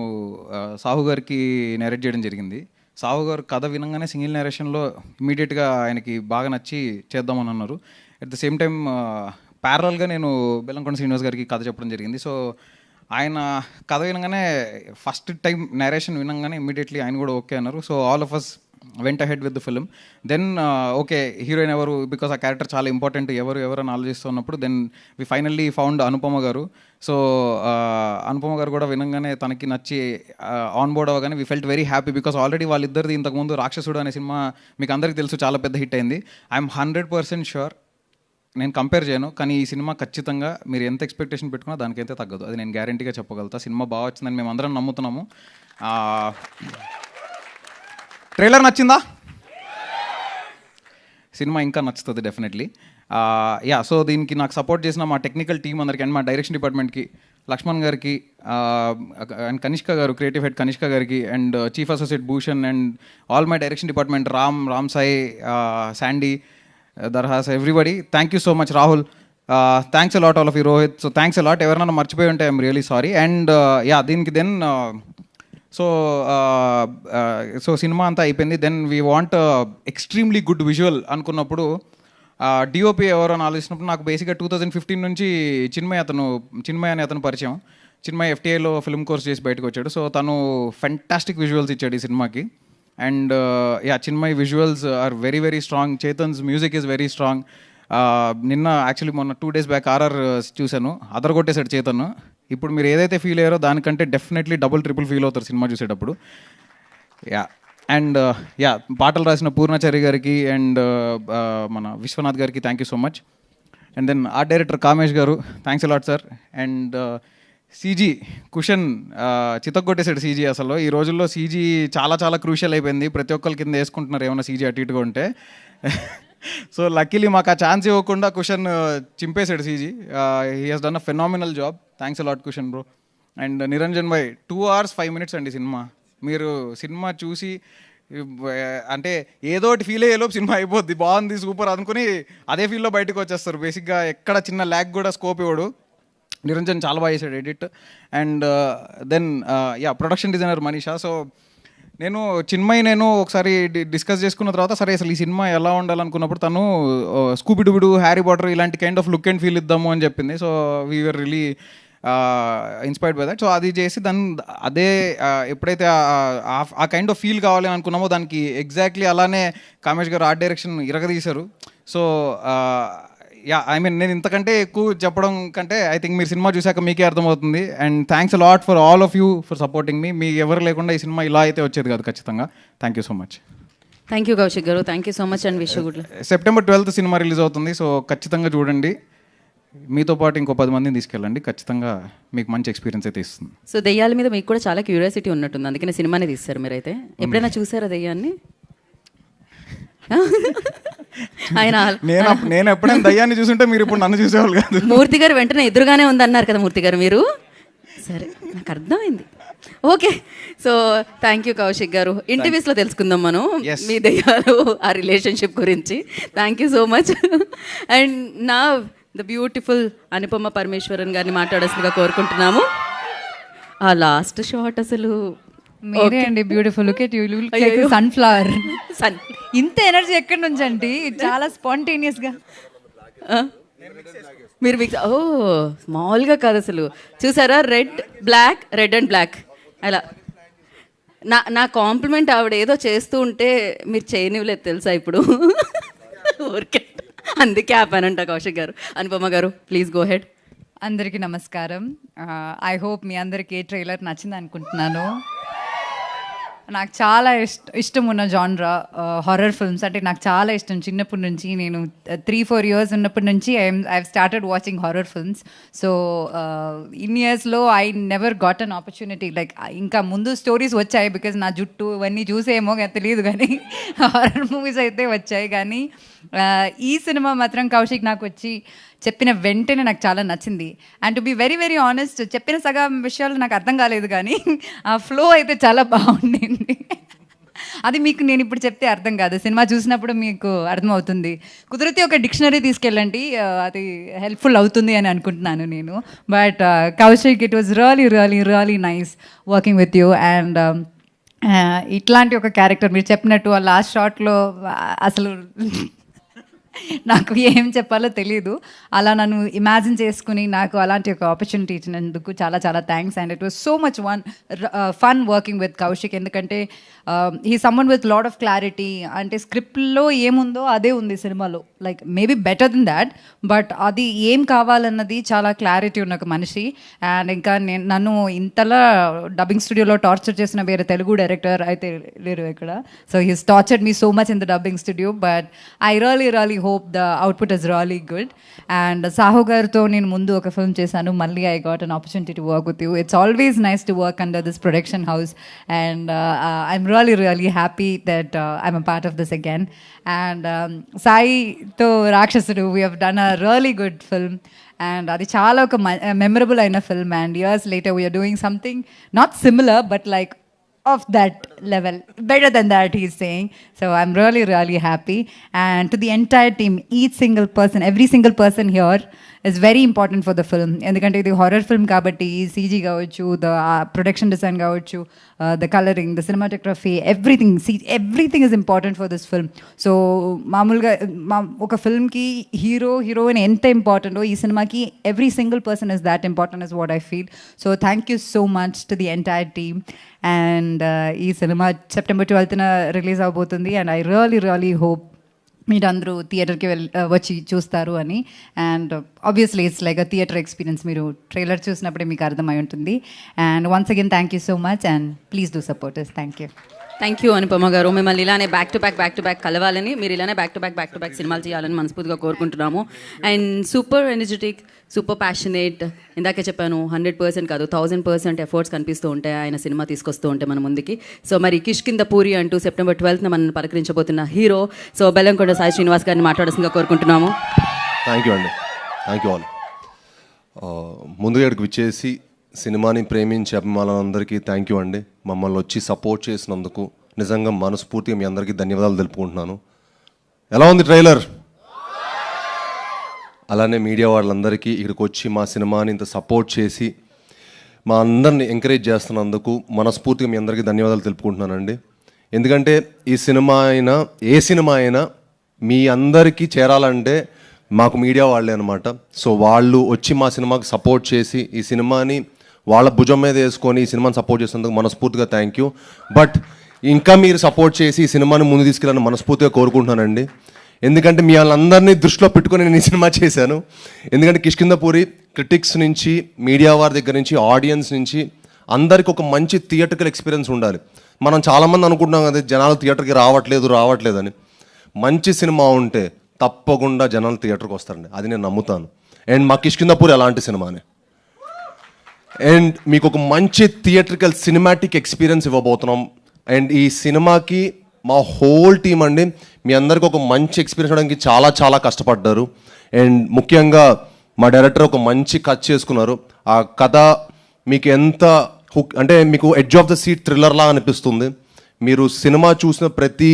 సాహు గారికి నేరేట్ చేయడం జరిగింది. సాహు గారు కథ వినంగానే సింగిల్ నేరేషన్లో ఇమీడియట్గా ఆయనకి బాగా నచ్చి చేద్దామని అన్నారు. అట్ ద సేమ్ టైం ప్యారల్గా నేను బెల్లంకొండ శ్రీనివాస్ గారికి కథ చెప్పడం జరిగింది. సో ఆయన కథ వినగానే ఫస్ట్ టైం నేరేషన్ వినగానే ఇమీడియట్లీ ఆయన కూడా ఓకే అన్నారు. So all of us went ahead with the film. Then okay heroine ఎవరు, బికాస్ ఆ క్యారెక్టర్ చాలా ఇంపార్టెంట్, ఎవరు అని ఆలోచిస్తున్నప్పుడు then we finally found Anupama garu. So Anupama గారు కూడా వినంగానే తనకి నచ్చి ఆన్ బోర్డ్ అవ్వగానే we felt very happy, because already వాళ్ళిద్దరిది ఇంతకుముందు రాక్షసుడు అనే సినిమా మీకు అందరికీ తెలుసు, చాలా పెద్ద హిట్ అయింది. ఐఎమ్ 100% షూర్, నేను కంపేర్ చేయను, కానీ ఈ సినిమా ఖచ్చితంగా మీరు ఎంత ఎక్స్పెక్టేషన్ పెట్టుకున్నా దానికైతే తగ్గదు, అది నేను గ్యారంటీగా చెప్పగలుగుతా. సినిమా బాగా వచ్చిందని మేము అందరం నమ్ముతున్నాము. ట్రైలర్ నచ్చిందా? సినిమా ఇంకా నచ్చుతుంది డెఫినెట్లీ. యా, సో దీనికి నాకు సపోర్ట్ చేసిన మా టెక్నికల్ టీం అందరికీ అండ్ మా డైరెక్షన్ డిపార్ట్మెంట్కి, లక్ష్మణ్ గారికి అండ్ కనిష్క గారు, క్రియేటివ్ హెడ్ కనిష్క గారికి, and chief associate Bhushan, and all my direction department, Ram Sai, Sandy, Darhas, everybody. Thank you so much. Rahul, thanks a lot, all of you. Rohit, so thanks a lot. ఎవరైనా మర్చిపోయి ఉంటే I'm really sorry. And yeah, దీనికి then so cinema అంతా అయిపోయింది. Then we want extremely good visual అనుకున్నప్పుడు DOP ఎవరో అని ఆలోచించినప్పుడు నాకు బేసిక్గా 2015 నుంచి చిన్మయ్ అనే అతను పరిచయం. చిన్మయ్ FTIలో ఫిల్మ్ కోర్స్ చేసి బయటకు వచ్చాడు. సో తను ఫెంటాస్టిక్ విజువల్స్ ఇచ్చాడు ఈ సినిమాకి. And yeah, Chinmay visuals are very very strong. Chetan's music is very strong. నిన్న యాక్చువల్లీ మొన్న 2 days బ్యాక్ RR చూశాను, అదరగొట్టేశాడు చేతన్. ఇప్పుడు మీరు ఏదైతే ఫీల్ అయ్యారో దానికంటే డెఫినెట్లీ డబుల్ ట్రిపుల్ ఫీల్ అవుతారు సినిమా చూసేటప్పుడు. యా, అండ్ యా, పాటలు రాసిన పూర్ణచారి గారికి అండ్ మన విశ్వనాథ్ గారికి thank you so much. And then art director Kamesh గారు, thanks a lot sir. And CG Kushan చితగ్గొట్టేసాడు. CG అసలు ఈ రోజుల్లో CG చాలా చాలా క్రూషియల్ అయిపోయింది. ప్రతి ఒక్కరి కింద వేసుకుంటున్నారు ఏమైనా CG అటు ఇటుగా ఉంటే. సో లక్కీలీ మాకు ఆ ఛాన్స్ ఇవ్వకుండా కుషన్ చింపేశాడు CG. He has done a phenomenal job. Thanks a lot Kushan bro. And Niranjan bhai, 2 hours 5 minutes అండి సినిమా. మీరు సినిమా చూసి అంటే ఏదోటి ఫీల్ అయ్యేలోపు సినిమా అయిపోద్ది, బాగుంది సూపర్ అనుకుని అదే ఫీల్లో బయటకు వచ్చేస్తారు. బేసిక్గా ఎక్కడ చిన్న ల్యాగ్ కూడా స్కోప్ ఇవ్వడు. నిరంజన్ చాలా బాగా చేశాడు edit. And then yeah, production designer Manisha. So నేను ఒకసారి డిస్కస్ చేసుకున్న తర్వాత సరే అసలు ఈ సినిమా ఎలా ఉండాలనుకున్నప్పుడు తను స్కూబిడుబిడు, హ్యారీ పాటర్ ఇలాంటి kind of look and feel ఇద్దాము అని చెప్పింది. So we're really inspired by that. So అది చేసి అదే ఎప్పుడైతే ఆ కైండ్ ఆఫ్ ఫీల్ కావాలి అని అనుకున్నామో దానికి ఎగ్జాక్ట్లీ అలానే కామేష్ గారు ఆర్ట్ డైరెక్షన్ ఇరగదీశారు. సో యా, ఐ మీన్ నేను ఇంతకంటే ఎక్కువ చెప్పడం కంటే ఐ థింక్ మీరు సినిమా చూసాక మీకే అర్థమవుతుంది. And thanks a lot for all of you for supporting me. మీ ఎవరు లేకుండా ఈ సినిమా ఇలా అయితే వచ్చేది కాదు ఖచ్చితంగా. Thank you so much. Thank you Kaushik గారు, thank you so much and wish good. September 12th సినిమా రిలీజ్ అవుతుంది. సో ఖచ్చితంగా చూడండి. మీతో పాటు ఇంకో 10 మందిని తీసుకెళ్ళండి, ఖచ్చితంగా మీకు మంచి ఎక్స్పీరియన్స్ అయితే ఇస్తుంది. సో దెయ్యాల మీద మీకు కూడా చాలా క్యూరియాసిటీ ఉన్నట్టుంది, అందుకనే సినిమానే తీస్తారు మీరైతే. ఎప్పుడైనా చూసారా దెయ్యాన్ని? ఆయన నేను ఎప్పుడైనా దయ్యాన్ని చూసుంటే మీరు ఇప్పుడు నన్ను చూసేవాళ్ళు కాదు. మూర్తి గారు వెంటనే ఎదురుగానే ఉందన్నారు కదా మూర్తి గారు మీరు. సరే, నాకు అర్థమైంది. Okay, so thank you Kaushik గారు. ఇంటర్వ్యూస్లో తెలుసుకుందాం మనం మీ దయ్యాలు ఆ రిలేషన్షిప్ గురించి. Thank you so much. And నా ద బ్యూటిఫుల్ అనుపమ పరమేశ్వరన్ గారిని మాట్లాడాల్సిందిగా కోరుకుంటున్నాము. ఆ లాస్ట్ షాట్ అసలు మీరే అండి beautiful. Look at you, look like sunflower. ఇంత ఎనర్జీ ఎక్కడి నుంచి అండి? చాలా స్పాంటేనియస్ గా మీరు మిక్స్. ఓ స్మాల్గా కాదు అసలు, చూసారా? రెడ్ అండ్ బ్లాక్ అలా. నా కాంప్లిమెంట్ ఆవిడ ఏదో చేస్తూ ఉంటే మీరు చేయనివ్వలేదు తెలుసా ఇప్పుడు. ఊరికే అందుకే ఆపానంట కౌశిక్ గారు. అనుపమ గారు ప్లీజ్ గో హెడ్. అందరికీ నమస్కారం. ఐ హోప్ మీ అందరికీ ట్రైలర్ నచ్చింది అనుకుంటున్నాను. నాకు చాలా ఇష్టం ఉన్న జాన్రా హారర్ ఫిల్మ్స్. అంటే నాకు చాలా ఇష్టం చిన్నప్పటి నుంచి. నేను 3-4 years ఉన్నప్పటి నుంచి I started watching horror films. So in ఇయర్స్లో I never got an opportunity. Like ఇంకా ముందు స్టోరీస్ వచ్చాయి, బికాజ్ నా జుట్టు ఇవన్నీ చూసేమో తెలియదు, కానీ హారర్ మూవీస్ అయితే వచ్చాయి. కానీ ఈ సినిమా మాత్రం కౌశిక్ నాకు వచ్చి చెప్పిన వెంటనే నాకు చాలా నచ్చింది. And to be very very honest, చెప్పిన సగం విషయాలు నాకు అర్థం కాలేదు, కానీ ఆ ఫ్లో అయితే చాలా బాగుండింది. అది మీకు నేను ఇప్పుడు చెప్తే అర్థం కాదు, సినిమా చూసినప్పుడు మీకు అర్థమవుతుంది. కుదిరితే ఒక డిక్షనరీ తీసుకెళ్ళండి, అది హెల్ప్ఫుల్ అవుతుంది అని అనుకుంటున్నాను నేను. But Kaushik, it was really really really nice working with you. And ఇట్లాంటి ఒక క్యారెక్టర్ మీరు చెప్పినట్టు ఆ లాస్ట్ షాట్లో అసలు నాకు ఏం చెప్పాలో తెలియదు. అలా నన్ను ఇమాజిన్ చేసుకుని నాకు అలాంటి ఒక ఆపర్చునిటీ ఇచ్చినందుకు చాలా చాలా thanks. And it was so much fun working with Kaushik. ఎందుకంటే he summon with lot of clarity. అంటే స్క్రిప్ట్లో ఏముందో అదే ఉంది సినిమాలో. Like maybe better than that, but అది ఏం కావాలన్నది చాలా క్లారిటీ ఉన్న ఒక మనిషి. అండ్ ఇంకా నన్ను ఇంతలా డబ్బింగ్ స్టూడియోలో టార్చర్ చేసిన వేరే తెలుగు డైరెక్టర్ అయితే లేరు ఇక్కడ. So he's tortured me so much in the dubbing studio, but I really hope the output is really good. And Saho garto nenu mundu oka film chesanu, malli I got an opportunity to work with you. It's always nice to work under this production house, and I'm really happy that I'm a part of this again. And Sai to Rakshasudu, we have done a really good film, and adi chaala oka memorable aina film, and years later we are doing something not similar but like of that level, better than that, he's saying. So I'm really happy. And to the entire team, each single person, every single person here is very important for the film. ఎందుకంటే ఇది horror film కాబట్టి CG కావచ్చు, the production design కావచ్చు, the colouring, the cinematography, everything is important for this film. So మామూలుగా ఒక ఫిల్మ్కి heroine ఎంత ఇంపార్టెంటో ఈ సినిమాకి every single person is that important is what I feel. So thank you so much to the entire team. And ఈ సినిమా September 12th release అవబోతుంది. అండ్ ఐ రియలీ హోప్ మీరందరూ థియేటర్కి వచ్చి చూస్తారు అని. And obviously it's like a theatre experience. మీరు trailer చూసినప్పుడే మీకు అర్థమై ఉంటుంది. And once again thank you so much, and please do support us. Thank you Anupama గారు. మిమ్మల్ని ఇలానే బ్యాక్ టు బ్యాక్ కలవాలని, మీరు ఇలానే బ్యాక్ టు బ్యాక్ సినిమాలు చేయాలని మనస్ఫూర్తిగా కోరుకుంటున్నాము. And super energetic, super passionate. ఇందాకే చెప్పాను, 100% కాదు 1000% ఎఫర్ట్స్ కనిపిస్తూ ఉంటాయి ఆయన సినిమా తీసుకొస్తూ ఉంటే మన ముందుకి. సో మరి కిష్కింధపురి అంటూ September 12th మనల్ని పలకరించబోతున్న హీరో సో బెల్లంకొండ సాయి శ్రీనివాస్ గారిని మాట్లాడాల్సిందిగా కోరుకుంటున్నాము. థ్యాంక్ యూ అండి. Thank you all. ముందుగా ఇక్కడికి విచ్చేసి సినిమాని ప్రేమించే అభిమానులందరికీ థ్యాంక్ యూ అండి. మమ్మల్ని వచ్చి సపోర్ట్ చేసినందుకు నిజంగా మనస్ఫూర్తిగా మీ అందరికీ ధన్యవాదాలు తెలుపుకుంటున్నాను. ఎలా ఉంది ట్రైలర్? అలానే మీడియా వాళ్ళందరికీ ఇక్కడికి వచ్చి మా సినిమాని ఇంత సపోర్ట్ చేసి మా అందరిని ఎంకరేజ్ చేస్తున్నందుకు మనస్ఫూర్తిగా మీ అందరికీ ధన్యవాదాలు తెలుపుకుంటున్నానండి. ఎందుకంటే ఈ సినిమా అయినా ఏ సినిమా అయినా మీ అందరికీ చేరాలంటే మాకు మీడియా వాళ్ళే అనమాట. సో వాళ్ళు వచ్చి మా సినిమాకి సపోర్ట్ చేసి ఈ సినిమాని వాళ్ళ భుజం మీద వేసుకొని ఈ సినిమాని సపోర్ట్ చేసినందుకు మనస్ఫూర్తిగా థ్యాంక్ యూ. బట్ ఇంకా మీరు సపోర్ట్ చేసి ఈ సినిమాని ముందు తీసుకెళ్ళాలని మనస్ఫూర్తిగా కోరుకుంటున్నానండి. ఎందుకంటే మీ వాళ్ళందరినీ దృష్టిలో పెట్టుకొని నేను ఈ సినిమా చేశాను. ఎందుకంటే కిష్కింధపురి క్రిటిక్స్ నుంచి, మీడియా వారి దగ్గర నుంచి, ఆడియన్స్ నుంచి అందరికి ఒక మంచి థియేటర్కల్ ఎక్స్పీరియన్స్ ఉండాలి. మనం చాలామంది అనుకుంటున్నాం కదా జనాలు థియేటర్కి రావట్లేదని. మంచి సినిమా ఉంటే తప్పకుండా జనాలు థియేటర్కి వస్తారండి, అది నేను నమ్ముతాను. అండ్ మా కిష్కింధపురి అలాంటి సినిమానే. అండ్ మీకు ఒక మంచి థియేటర్కల్ సినిమాటిక్ ఎక్స్పీరియన్స్ ఇవ్వబోతున్నాం. అండ్ ఈ సినిమాకి మా హోల్ టీమ్ అండి మీ అందరికీ ఒక మంచి ఎక్స్పీరియన్స్ ఇవ్వడానికి చాలా కష్టపడ్డారు. అండ్ ముఖ్యంగా మా డైరెక్టర్ ఒక మంచి కథ చేసుకున్నారు. ఆ కథ మీకు ఎంత హుక్ అంటే మీకు ఎడ్జ్ ఆఫ్ ద సీట్ థ్రిల్లర్లా అనిపిస్తుంది. మీరు సినిమా చూసిన ప్రతి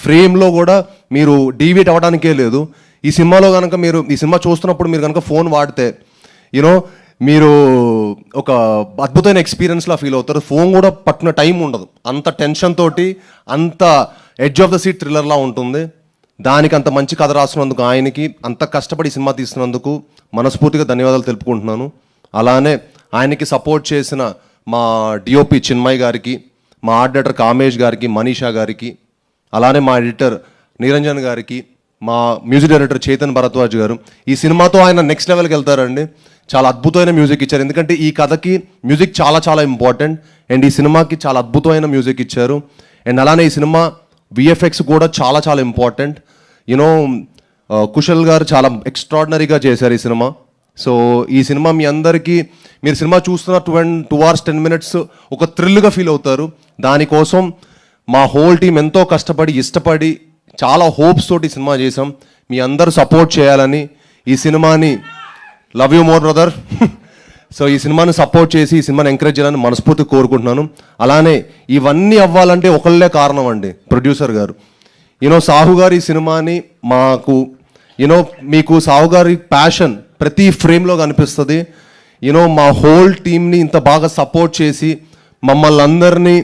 ఫ్రేమ్లో కూడా మీరు డీవియేట్ అవ్వడానికే లేదు. ఈ సినిమాలో కనుక మీరు ఈ సినిమా చూస్తున్నప్పుడు మీరు కనుక ఫోన్ వాడితే మీరు ఒక అద్భుతమైన ఎక్స్పీరియన్స్లా ఫీల్ అవుతారు. ఫోన్ కూడా పట్టిన టైం ఉండదు, అంత టెన్షన్ తోటి అంత ఎడ్జ్ ఆఫ్ ద సీట్ థ్రిల్లర్లా ఉంటుంది. దానికి అంత మంచి కథ రాసినందుకు ఆయనకి, అంత కష్టపడి సినిమా తీస్తున్నందుకు మనస్ఫూర్తిగా ధన్యవాదాలు తెలుపుకుంటున్నాను. అలానే ఆయనకి సపోర్ట్ చేసిన మా డిఓపి చిన్మయ్ గారికి, మా ఆర్ట్ డైరెక్టర్ కామేష్ గారికి, మనీషా గారికి, అలానే మా ఎడిటర్ నిరంజన్ గారికి, మా మ్యూజిక్ డైరెక్టర్ చేతన్ భరద్వాజ్ గారు. ఈ సినిమాతో ఆయన నెక్స్ట్ లెవెల్కి వెళ్తారండి. చాలా అద్భుతమైన మ్యూజిక్ ఇచ్చారు. ఎందుకంటే ఈ కథకి మ్యూజిక్ చాలా ఇంపార్టెంట్. అండ్ ఈ సినిమాకి చాలా అద్భుతమైన మ్యూజిక్ ఇచ్చారు. అండ్ అలానే ఈ సినిమా విఎఫ్ఎక్స్ కూడా చాలా ఇంపార్టెంట్. కుశల్ గారు చాలా ఎక్స్ట్రాడినరీగా చేశారు ఈ సినిమా. సో ఈ సినిమా మీ అందరికీ, మీరు సినిమా చూస్తున్న 2 hours 10 minutes ఒక థ్రిల్గా ఫీల్ అవుతారు. దానికోసం మా హోల్ టీం ఎంతో కష్టపడి ఇష్టపడి చాలా హోప్స్ తోటి సినిమా చేసాం. మీ అందరూ సపోర్ట్ చేయాలని, ఈ సినిమాని love you more brother. So ఈ సినిమాని సపోర్ట్ చేసి ఈ సినిమాని ఎంకరేజ్ చేయాలని మనస్ఫూర్తిగా కోరుకుంటున్నాను. అలానే ఇవన్నీ అవ్వాలంటే ఒకళ్ళే కారణం అండి, ప్రొడ్యూసర్ గారు. సాహు గారి ఈ సినిమాని మాకు మీకు సాహు గారి ప్యాషన్ ప్రతి ఫ్రేమ్లో కనిపిస్తుంది. మా హోల్ టీమ్ని ఇంత బాగా సపోర్ట్ చేసి మమ్మల్ని అందరినీ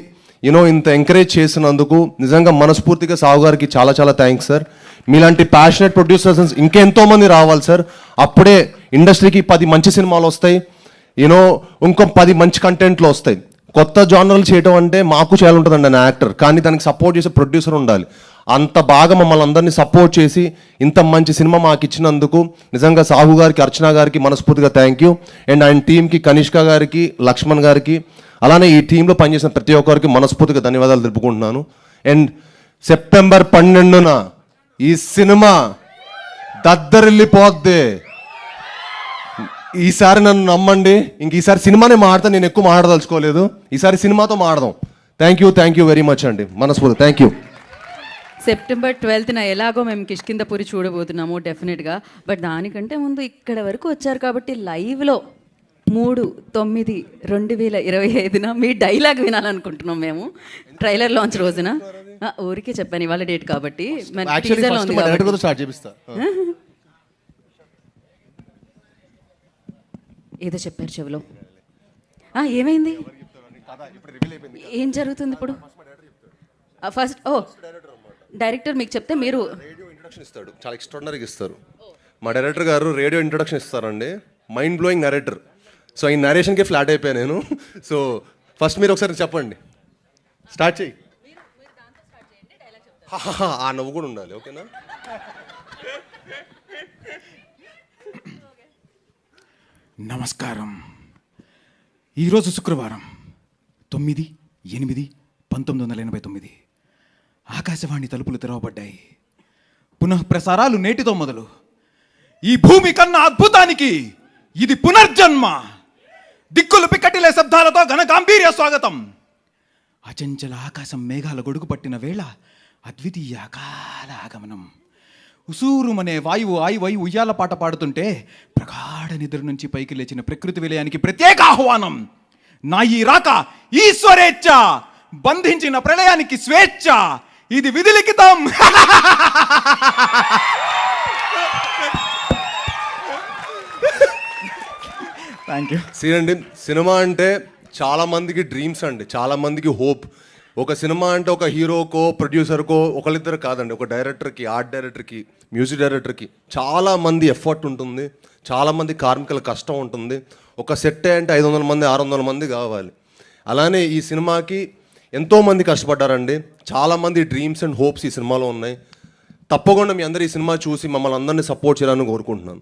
ఇంత ఎంకరేజ్ చేసినందుకు నిజంగా మనస్ఫూర్తిగా సాహు గారికి చాలా చాలా థ్యాంక్స్ సార్. మీలాంటి ప్యాషనెట్ ప్రొడ్యూసర్స్ ఇంకెంతోమంది రావాలి సార్. అప్పుడే ఇండస్ట్రీకి 10 మంచి సినిమాలు వస్తాయి, ఇంకో 10 మంచి కంటెంట్లు వస్తాయి. కొత్త జానర్లు చేయడం అంటే మాకు చేయాలి ఉంటుందండి నా యాక్టర్, కానీ దానికి సపోర్ట్ చేసే ప్రొడ్యూసర్ ఉండాలి. అంత బాగా మమ్మల్ని అందరినీ సపోర్ట్ చేసి ఇంత మంచి సినిమా మాకు ఇచ్చినందుకు నిజంగా సాహు గారికి, అర్చన గారికి మనస్ఫూర్తిగా థ్యాంక్ యూ. అండ్ ఆయన టీంకి కనిష్క గారికి, లక్ష్మణ్ గారికి, అలానే ఈ టీంలో పనిచేసిన ప్రతి ఒక్కరికి మనస్ఫూర్తిగా ధన్యవాదాలు తెలుపుకుంటున్నాను. అండ్ సెప్టెంబర్ 12న ఈ సినిమా దద్దరిల్లిపోద్ది. ఈసారి నన్ను నమ్మండి, ఇంక ఈసారి సినిమానే మాడతా, నేను ఎక్కువ మాట్లాడదలుచుకోలేదు. ఈసారి సినిమాతో మాడదాం. థ్యాంక్ యూ వెరీ మచ్ అండి, మనస్ఫూర్తి థ్యాంక్ యూ. సెప్టెంబర్ 12న ఎలాగో మేము కిష్కింధపురి చూడబోతున్నాము డెఫినెట్గా. బట్ దానికంటే ముందు ఇక్కడ వరకు వచ్చారు కాబట్టి లైవ్లో 3/9/2025న మీ డైలాగ్ వినాలనుకుంటున్నాం మేము ట్రైలర్ లాంచ్ రోజున. ఊరికే చెప్పాను ఇవాళ డేట్ కాబట్టి. ఏదో చెప్పారు చెవిలో. ఏమైంది, ఏం జరుగుతుంది ఇప్పుడు? ఫస్ట్ డైరెక్టర్ మీకు చెప్తే మీరు రేడియో ఇంట్రడక్షన్ ఇస్తాడు, చాలా ఎక్స్ట్రాడినరీగా ఇస్తారు. మా డైరెక్టర్ గారు రేడియో ఇంట్రడక్షన్ ఇస్తారండి, మైండ్ బ్లోయింగ్ నరేటర్. సో ఈ నరేషన్కే ఫ్లాట్ అయిపోయా నేను. సో ఫస్ట్ మీరు ఒకసారి చెప్పండి, స్టార్ట్ చేయి. ఆ నవ్వు కూడా ఉండాలి, ఓకేనా? నమస్కారం. ఈరోజు శుక్రవారం 9/8/1989. ఆకాశవాణి తలుపులు తెరవబడ్డాయి. పునః ప్రసారాలు నేటితో మొదలు. ఈ భూమి కన్నా అద్భుతానికి ఇది పునర్జన్మ. దిక్కులు పిక్కటిలే శబ్దాలతో ఘన గాంభీర్య స్వాగతం. అచంచల ఆకాశం మేఘాల గొడుగు పట్టిన వేళ అద్వితీయ అకాల ఆగమనం. ఉసూరుమనే వాయువు ఆయువై ఉయ్యాల పాట పాడుతుంటే ప్రగాఢ నిద్ర నుంచి పైకి లేచిన ప్రకృతి విలయానికి ప్రత్యేక ఆహ్వానం. నా ఈ రాక ఈశ్వరేచ్ఛ, బంధించిన ప్రళయానికి స్వేచ్ఛ, ఇది విధిలిఖితం. Thank you. అండి, సినిమా అంటే చాలా మందికి డ్రీమ్స్ అండి, చాలా మందికి హోప్. ఒక సినిమా అంటే ఒక హీరోకో ప్రొడ్యూసర్కో ఒకళ్ళిద్దరు కాదండి, ఒక డైరెక్టర్కి, ఆర్ట్ డైరెక్టర్కి, మ్యూజిక్ డైరెక్టర్కి చాలా మంది ఎఫర్ట్ ఉంటుంది, చాలా మంది కార్మికుల కష్టం ఉంటుంది. ఒక సెట్ అంటే 500 మంది 600 మంది కావాలి. అలానే ఈ సినిమాకి ఎంతోమంది కష్టపడ్డారండి, చాలామంది డ్రీమ్స్ అండ్ హోప్స్ ఈ సినిమాలో ఉన్నాయి. తప్పకుండా మీ అందరూ ఈ సినిమా చూసి మమ్మల్ని అందరినీ సపోర్ట్ చేయాలని కోరుకుంటున్నాను.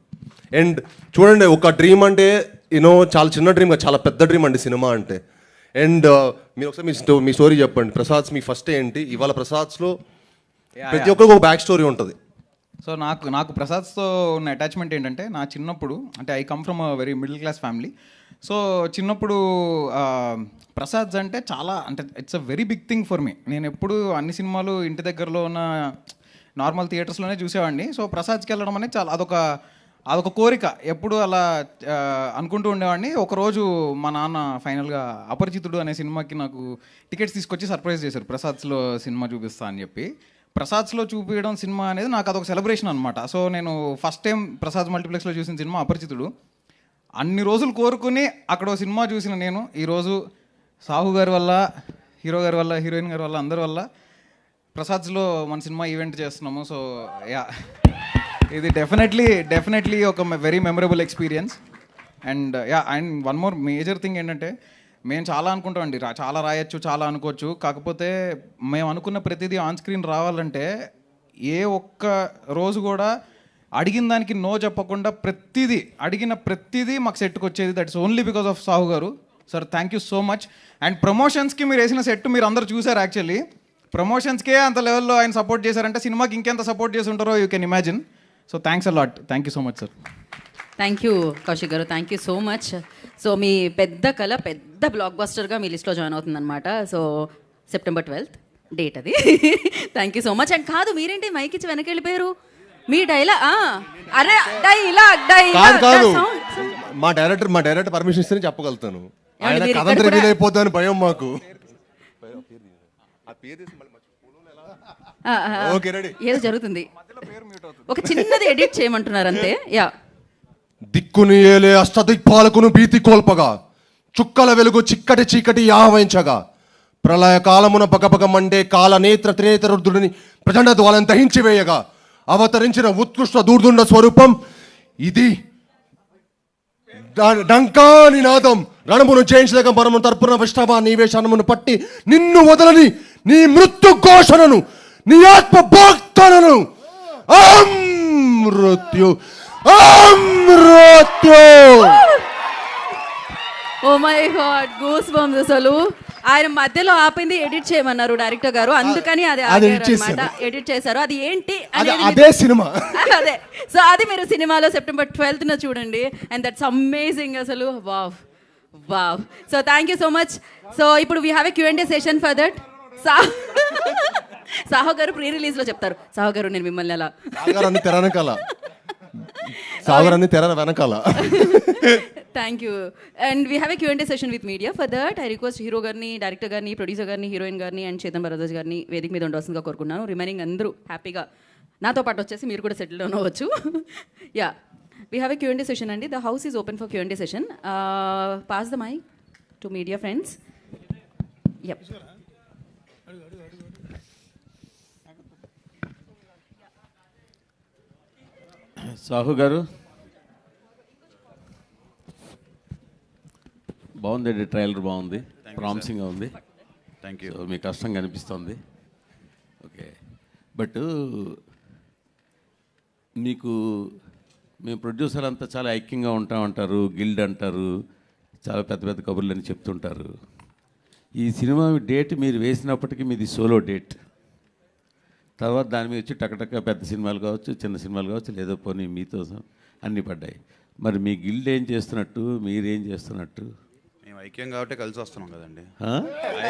అండ్ చూడండి, ఒక డ్రీమ్ అంటే చాలా చిన్న డ్రీమ్ కాదు, చాలా పెద్ద డ్రీమ్ అండి సినిమా అంటే. అండ్ మీరు ఒకసారి మీ స్టోరీ చెప్పండి. ప్రసాద్స్ మీ ఫస్ట్ ఏంటి? ఇవాళ ప్రసాద్స్లో ప్రతి ఒక్కరికి ఒక బ్యాక్ స్టోరీ ఉంటుంది. సో నాకు ప్రసాద్తో ఉన్న అటాచ్మెంట్ ఏంటంటే, నా చిన్నప్పుడు అంటే I come from a very middle class family. So చిన్నప్పుడు ప్రసాద్స్ అంటే చాలా అంటే it's a very big thing for me. నేను ఎప్పుడు అన్ని సినిమాలు ఇంటి దగ్గరలో ఉన్న నార్మల్ థియేటర్స్లోనే చూసేవాడిని. సో ప్రసాద్కి వెళ్ళడం అనేది చాలా అదొక కోరిక. ఎప్పుడు అలా అనుకుంటూ ఉండేవాడిని. ఒకరోజు మా నాన్న ఫైనల్గా అపరిచితుడు అనే సినిమాకి నాకు టికెట్స్ తీసుకొచ్చి సర్ప్రైజ్ చేశారు, ప్రసాద్స్లో సినిమా చూపిస్తా అని చెప్పి. ప్రసాద్స్లో చూపించడం సినిమా అనేది నాకు అదొక సెలబ్రేషన్ అనమాట. సో నేను ఫస్ట్ టైం ప్రసాద్ మల్టీప్లెక్స్లో చూసిన సినిమా అపరిచితుడు. అన్ని రోజులు కోరుకుని అక్కడ సినిమా చూసిన నేను ఈరోజు సాహు గారి వల్ల, హీరో గారి వల్ల, హీరోయిన్ గారి వల్ల, అందరి వల్ల ప్రసాద్స్లో మన సినిమా ఈవెంట్ చేస్తున్నాము. సో యా, ఇది డెఫినెట్లీ ఒక very memorable experience. And one more major thing ఏంటంటే, మేము చాలా అనుకుంటామండి, చాలా రాయొచ్చు, చాలా అనుకోవచ్చు. కాకపోతే మేము అనుకున్న ప్రతిదీ ఆన్ స్క్రీన్ రావాలంటే ఏ ఒక్క రోజు కూడా అడిగిన దానికి నో చెప్పకుండా అడిగిన ప్రతిదీ మాకు సెట్కి వచ్చేది. That's only because of Sahu గారు. Sir thank you so much. And ప్రమోషన్స్కి మీరు వేసిన సెట్ మీరు అందరూ చూసారు. యాక్చువల్లీ ప్రమోషన్స్కే అంత లెవెల్లో ఆయన సపోర్ట్ చేశారంటే సినిమాకి ఇంకెంత సపోర్ట్ చేసి ఉంటారో you can imagine. So thanks a lot. Thank you so much sir. Thank you Kaushik గారు, thank you so much. So మీ పెద్ద కళ పెద్ద బ్లాక్ బస్టర్గా మీ లిస్ట్లో జాయిన్ అవుతుందన్నమాట. సో September 12th డేట్ అది. Thank you so much. And కాదు, మీరేంటి మైక్ ఇచ్చి వెనక్కి వెళ్ళిపోయారు? మీ డైలాగ్ అరే కాదు, మా డైరెక్టర్ పర్మిషన్ ఇస్తేనే చెప్పగలుగుతాను. ఆయన కథ రివీల్ అయిపోతాను భయం మాకు. ఏదో జరుగుతుంది, ఒక చిన్నది ఎడిట్ చేయమంటున్నారు అంతే. యా. దిక్కుని ఏలే అష్టదిక్పాలకును భీతి కోల్పగా, చుక్కల వెలుగు చిక్కటి చీకటి ఆవహించగా, ప్రళయ కాలమున పకపకమంటే కాలనేత్ర త్రినేత్ర రుద్రుడిని ప్రచండ ద్వాలను దహించి వేయగా అవతరించిన ఉత్కృష్ట దూర్దుండ స్వరూపం ఇది. డంకా నినాదం రణమును జయించలేక మనము తర్పున విష్టమా నీవే శనమును పట్టి నిన్ను వదలని నీ మృత్యు ఘోషణను నీ ఆత్మ భోక్తనను అమృత్యు అమృత్యు. Oh my god, goose bumps. అసలు ఆయన మధ్యలో ఆపింది ఎడిట్ చేయమన్నారు డైరెక్టర్ గారు, అందుకని అది ఆగారన్నమాట. ఎడిట్ చేశారు. అది ఏంటి అనేది అదే సినిమా. అదే. సో అది మీరు సినిమాలో సెప్టెంబర్ 12న చూడండి. అండ్ దట్స్ అమేజింగ్ అసలు. Wow wow. So thank you so much. So ఇప్పుడు we have a Q&A session for that. Sahu గారు ప్రీ రిలీజ్ లో చెప్తారు. సాహో గారు నేను మిమ్మల్ని ఎలా సాగర్ అన్ని తెర వెనకాల. Thank you. And we have a Q&A session with media. For that I request hero గారిని, డైరెక్టర్ గారిని, ప్రొడ్యూసర్ గారిని, హీరోయిన్ గారిని అండ్ చేతన్ భరద్వాజ్ గారిని వేదిక మీద ఉండవలసిందిగా కోరుకున్నాను. రిమైనింగ్ అందరూ హ్యాపీగా నాతో పాటు వచ్చేసి మీరు కూడా సెటిల్ డౌన్ అవ్వచ్చు. Yeah, we have a Q&A session అండి. The house is open for Q&A session. Pass the mic to media friends. Yup. Sahu గారు బాగుందండి, ట్రైలర్ బాగుంది, ప్రామిసింగ్గా ఉంది. Thank you. మీ కష్టం కనిపిస్తుంది. ఓకే, బట్ మీకు మేము ప్రొడ్యూసర్ అంతా చాలా ఐక్యంగా ఉంటామంటారు, గిల్డ్ అంటారు, చాలా పెద్ద పెద్ద కబుర్లని చెప్తుంటారు. ఈ సినిమా డేట్ మీరు వేసినప్పటికీ మీది సోలో డేట్. తర్వాత దాని మీద వచ్చి టకటక పెద్ద సినిమాలు కావచ్చు, చిన్న సినిమాలు కావచ్చు, లేదో పోనీ మీతో అన్నీ పడ్డాయి. మరి మీ గిల్డ్ ఏం చేస్తున్నట్టు, మీరేం చేస్తున్నట్టు? మేము ఐక్యం కాబట్టి కలిసి వస్తున్నాం కదండి.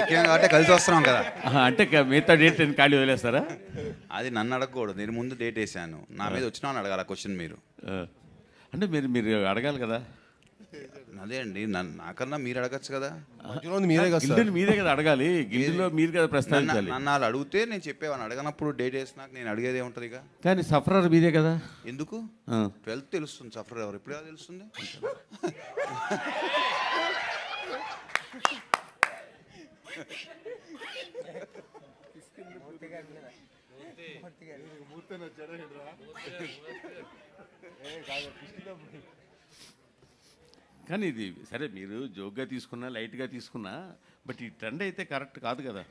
ఐక్యం కాబట్టి కలిసి వస్తున్నాం కదా. అంటే మిగతా డేట్ ఖాళీ వదిలేస్తారా? అది నన్ను అడగకూడదు, నేను ముందు డేట్ వేసాను, నా మీద వచ్చినా అడగాలి క్వశ్చన్ మీరు. అంటే మీరు అడగాలి కదా. అదే అండి, నాకన్నా మీరు అడగచ్చు కదా. మీరే కదా అడగాలి, గిల్డ్లో మీరు కదా ప్రస్తావించాలి. నన్ను వాళ్ళు అడిగితే నేను చెప్పేవాడిని, అడగనప్పుడు డేట్ వేసినాక నేను అడిగేది ఏముంటుంది ఇక. కానీ సఫరర్ మీదే కదా. ఎందుకు? 12th తెలుస్తుంది సఫరర్ ఎవరు, ఎప్పుడే తెలుస్తుంది. కానీ ఇది సరే, మీరు జోక్గా తీసుకున్నా, లైట్గా తీసుకున్నా, బట్ ఈ ట్రెండ్ అయితే కరెక్ట్ కాదు కదా.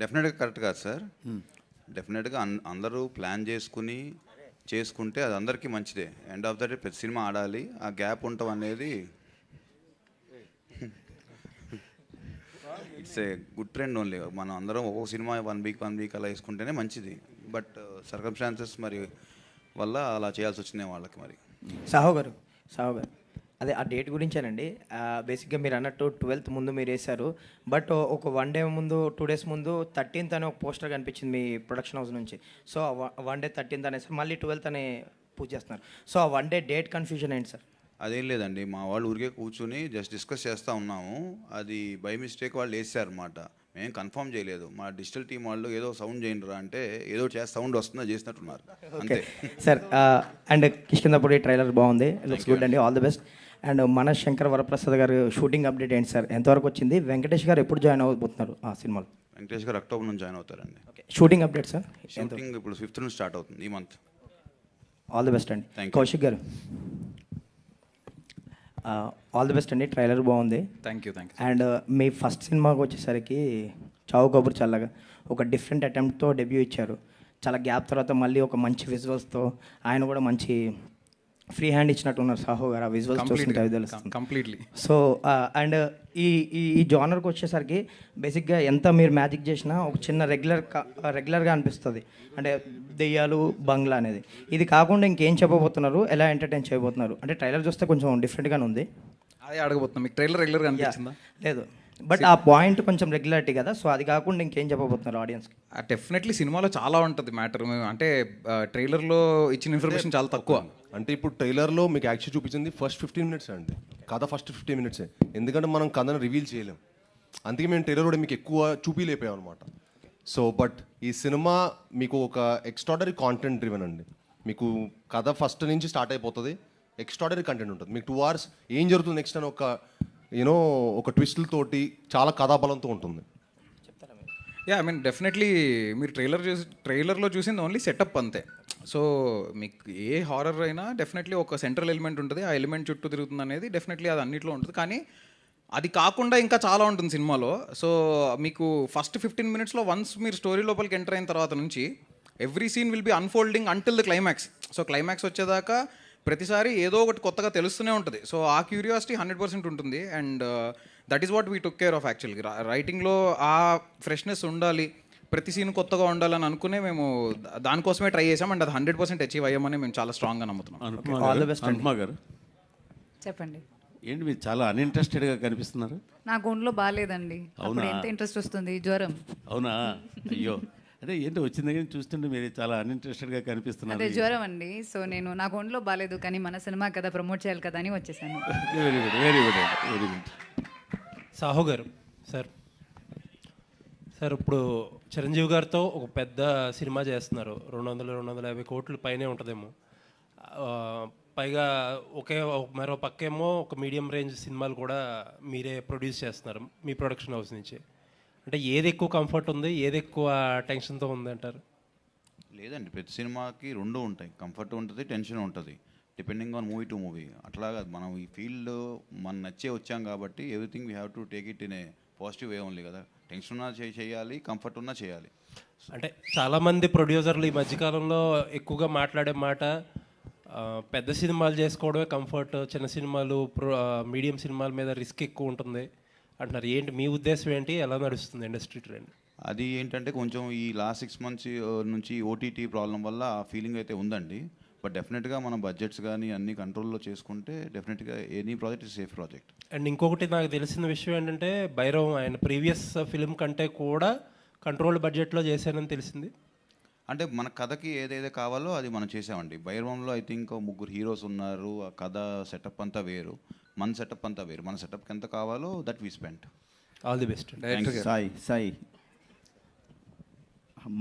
డెఫినెట్గా కరెక్ట్ కాదు సార్. డెఫినెట్గా అందరూ ప్లాన్ చేసుకుంటే అది అందరికీ మంచిదే. ఎండ్ ఆఫ్ ద డే ప్రతి సినిమా ఆడాలి, ఆ గ్యాప్ ఉండటం అనేది it's a good trend only. మనం అందరం ఒక్కొక్క సినిమా 1 వీక్ అలా వేసుకుంటేనే మంచిది. బట్ సర్కమ్స్టాన్సెస్ మరి వల్ల అలా చేయాల్సి వచ్చింది వాళ్ళకి. మరి సాహో గారు అదే ఆ డేట్ గురించేనండి. బేసిక్గా మీరు అన్నట్టు 12th ముందు మీరు వేశారు, బట్ ఒక 1 డే ముందు 2 days ముందు 13th అనే ఒక పోస్టర్ కనిపించింది మీ ప్రొడక్షన్ హౌస్ నుంచి. సో 1 day 13th అనేసి మళ్ళీ 12th అనే పూజ చేస్తున్నారు. సో ఆ 1 day డేట్ కన్ఫ్యూజన్ ఏంటి సార్? అదేం లేదండి, మా వాళ్ళు ఊరికే కూర్చుని జస్ట్ డిస్కస్ చేస్తూ ఉన్నాము. అది బై మిస్టేక్ వాళ్ళు వేసారు అన్నమాట, మేము కన్ఫర్మ్ చేయలేదు. మా డిజిటల్ టీం వాళ్ళు ఏదో సౌండ్ చేయండిరా అంటే ఏదో సౌండ్ వస్తుందో చేసినట్టున్నారు అంతే సార్. అండ్ కిష్కిందపూడి ట్రైలర్ బాగుంది, లుక్స్ గుడ్ అండి, ఆల్ ది బెస్ట్. అండ్ మన శంకర్ వరప్రసాద్ గారు షూటింగ్ అప్డేట్ ఏంటి సార్, ఎంతవరకు వచ్చింది? వెంకటేష్ గారు ఎప్పుడు జాయిన్ అవ్వబోతున్నారు ఆ సినిమాలో? వెంకటేష్ గారు అక్టోబర్ నుంచి జాయిన్ అవుతారండి. Shooting update sir? షూటింగ్ ఇప్పుడు 5th నుంచి స్టార్ట్ అవుతుంది ఈ మంత్. ఆల్ ది బెస్ట్ అండి. కౌశిక్ గారు ఆల్ ది బెస్ట్ అండి, ట్రైలర్ బాగుంది. Thank you. And me first సినిమాకి వచ్చేసరికి చావు కబుర్ చల్లగా ఒక డిఫరెంట్ అటెంప్ట్తో డెబ్యూ ఇచ్చారు. చాలా గ్యాప్ తర్వాత మళ్ళీ ఒక మంచి విజువల్స్తో ఆయన కూడా మంచి ఫ్రీ హ్యాండ్ ఇచ్చినట్టు ఉన్నారు సాహో గారు. ఆ విజువల్స్ చూస్తుంటే అవి తెలుస్తుంది కంప్లీట్లీ. సో అండ్ ఈ జానర్కి వచ్చేసరికి బేసిక్గా ఎంత మీరు మ్యాజిక్ చేసినా ఒక చిన్న రెగ్యులర్గా అనిపిస్తుంది. అంటే దెయ్యాలు, బంగ్లా అనేది. ఇది కాకుండా ఇంకేం చెప్పబోతున్నారు, ఎలా ఎంటర్టైన్ చేయబోతున్నారు? అంటే ట్రైలర్ చూస్తే కొంచెం డిఫరెంట్గానే ఉంది. అదే అడగబోతున్నా, మీకు ట్రైలర్ రెగ్యులర్గా అనిపించిందా? లేదు, బట్ ఆ పాయింట్ కొంచెం రెగ్యులారిటీ కదా. సో అది కాకుండా ఇంకేం చెప్పబోతున్నారు ఆడియన్స్కి? డెఫినెట్లీ సినిమాలో చాలా ఉంటుంది మ్యాటర్. అంటే ట్రైలర్లో ఇచ్చిన ఇన్ఫర్మేషన్ చాలా తక్కువ. అంటే ఇప్పుడు ట్రైలర్లో మీకు యాక్చువల్ చూపించింది ఫస్ట్ 15 minutes అండి, కథ ఫస్ట్ 15 minutes. ఎందుకంటే మనం కథను రివీల్ చేయలేం, అందుకే మేము ట్రైలర్ కూడా మీకు ఎక్కువ చూపిలేపాం అనమాట. సో బట్ ఈ సినిమా మీకు ఒక ఎక్స్ట్రాడనరీ కాంటెంట్ డ్రివెన్ అండి. మీకు కథ ఫస్ట్ నుంచి స్టార్ట్ అయిపోతుంది, ఎక్స్ట్రాడనరీ కంటెంట్ ఉంటుంది. మీకు 2 hours ఏం జరుగుతుంది నెక్స్ట్ అని ఒక ట్విస్టులతోటి చాలా కథాబలంతో ఉంటుంది. ఐ మీన్ డెఫినెట్లీ మీరు ట్రైలర్లో చూసింది ఓన్లీ సెటప్ అంతే. సో మీకు ఏ హారర్ అయినా డెఫినెట్లీ ఒక సెంట్రల్ ఎలిమెంట్ ఉంటుంది, ఆ ఎలిమెంట్ చుట్టూ తిరుగుతుంది అనేది డెఫినెట్లీ అది అన్నిట్లో ఉంటుంది. కానీ అది కాకుండా ఇంకా చాలా ఉంటుంది సినిమాలో. సో మీకు ఫస్ట్ 15 minutesలో వన్స్ మీరు స్టోరీ లోపలికి ఎంటర్ అయిన తర్వాత నుంచి every scene will be unfolding until the climax. So climax వచ్చేదాకా ప్రతిసారి ఏదో ఒకటి కొత్తగా తెలుస్తూనే ఉంటుంది. సో ఆ క్యూరియాసిటీ 100% ఉంటుంది. And that is what we took care of యాక్చువల్గా. రైటింగ్లో ఆ ఫ్రెష్నెస్ ఉండాలి, ప్రతి సీన్ కొత్తగా ఉండాలని అనుకునే మేము దానికోసమే ట్రై చేసాం. అండ్ అది 100% అచీవ్ అయ్యామని మేము చాలా స్ట్రాంగ్గా నమ్ముతున్నాం. అనుపమ గారు చెప్పండి. ఏంటి మీరు చాలా అన్ఇంట్రెస్టెడ్గా కనిపిస్తున్నారు? నాకు ఒంట్లో బాగాలేదండి. అప్పుడు ఎంత ఇంట్రెస్ట్ వస్తుంది, జ్వరం. అవునా? అయ్యో, అంటే ఏంటో వచ్చిన దగ్గర చూస్తుంటే మీరు చాలా అన్ఇంట్రెస్టెడ్గా కనిపిస్తున్నారు. అదే జ్వరం అండి. సో నేను నాకు ఒంట్లో బాగాలేదు, కానీ మన సినిమా కదా ప్రమోట్ చేయాలి కదా అని వచ్చేసాను. Very good, very good, very good. Sahu గారు సార్ ఇప్పుడు చిరంజీవి గారితో ఒక పెద్ద సినిమా చేస్తున్నారు. 200-250 కోట్ల పైనే ఉంటుందేమో. పైగా మరో పక్కేమో ఒక మీడియం రేంజ్ సినిమాలు కూడా మీరే ప్రొడ్యూస్ చేస్తున్నారు మీ ప్రొడక్షన్ హౌస్ నుంచి. అంటే ఏది ఎక్కువ కంఫర్ట్ ఉంది, ఏది ఎక్కువ టెన్షన్తో ఉంది అంటారు? లేదండి, ప్రతి సినిమాకి రెండు ఉంటాయి. కంఫర్ట్ ఉంటుంది, టెన్షన్ ఉంటుంది, depending on movie to movie. అట్లాగా మనం ఈ ఫీల్డ్ మనం నచ్చే వచ్చాం కాబట్టి everything we have to take it in a positive way only కదా. టెన్షన్ ఉన్నా చేయాలి, కంఫర్ట్ ఉన్నా చేయాలి. అంటే చాలామంది ప్రొడ్యూసర్లు ఈ మధ్యకాలంలో ఎక్కువగా మాట్లాడే మాట పెద్ద సినిమాలు చేసుకోవడమే కంఫర్ట్, చిన్న సినిమాలు మీడియం సినిమాల మీద రిస్క్ ఎక్కువ ఉంటుంది అంటున్నారు. ఏంటి మీ ఉద్దేశం ఏంటి? ఎలా నడుస్తుంది ఇండస్ట్రీ ట్రెండ్? అది ఏంటంటే కొంచెం ఈ లాస్ట్ 6 months నుంచి ఓటీటీ ప్రాబ్లం వల్ల ఆ ఫీలింగ్ అయితే ఉందండి. బట్ డెఫినెట్గా మనం బడ్జెట్స్ కానీ అన్ని కంట్రోల్లో చేసుకుంటే డెఫినెట్గా any project is safe project. And ఇంకొకటి నాకు తెలిసిన విషయం ఏంటంటే భైరవ్ ఆయన ప్రీవియస్ ఫిల్మ్ కంటే కూడా కంట్రోల్ బడ్జెట్లో చేశానని తెలిసింది. అంటే మన కథకి ఏదైతే కావాలో అది మనం చేసామండి. భైరవంలో ఐ థింక్ 3 హీరోస్ ఉన్నారు, ఆ కథ సెటప్ అంతా వేరు, మన సెటప్ అంతా వేరు. మన సెటప్కి ఎంత కావాలో that we spent. All the best. Sai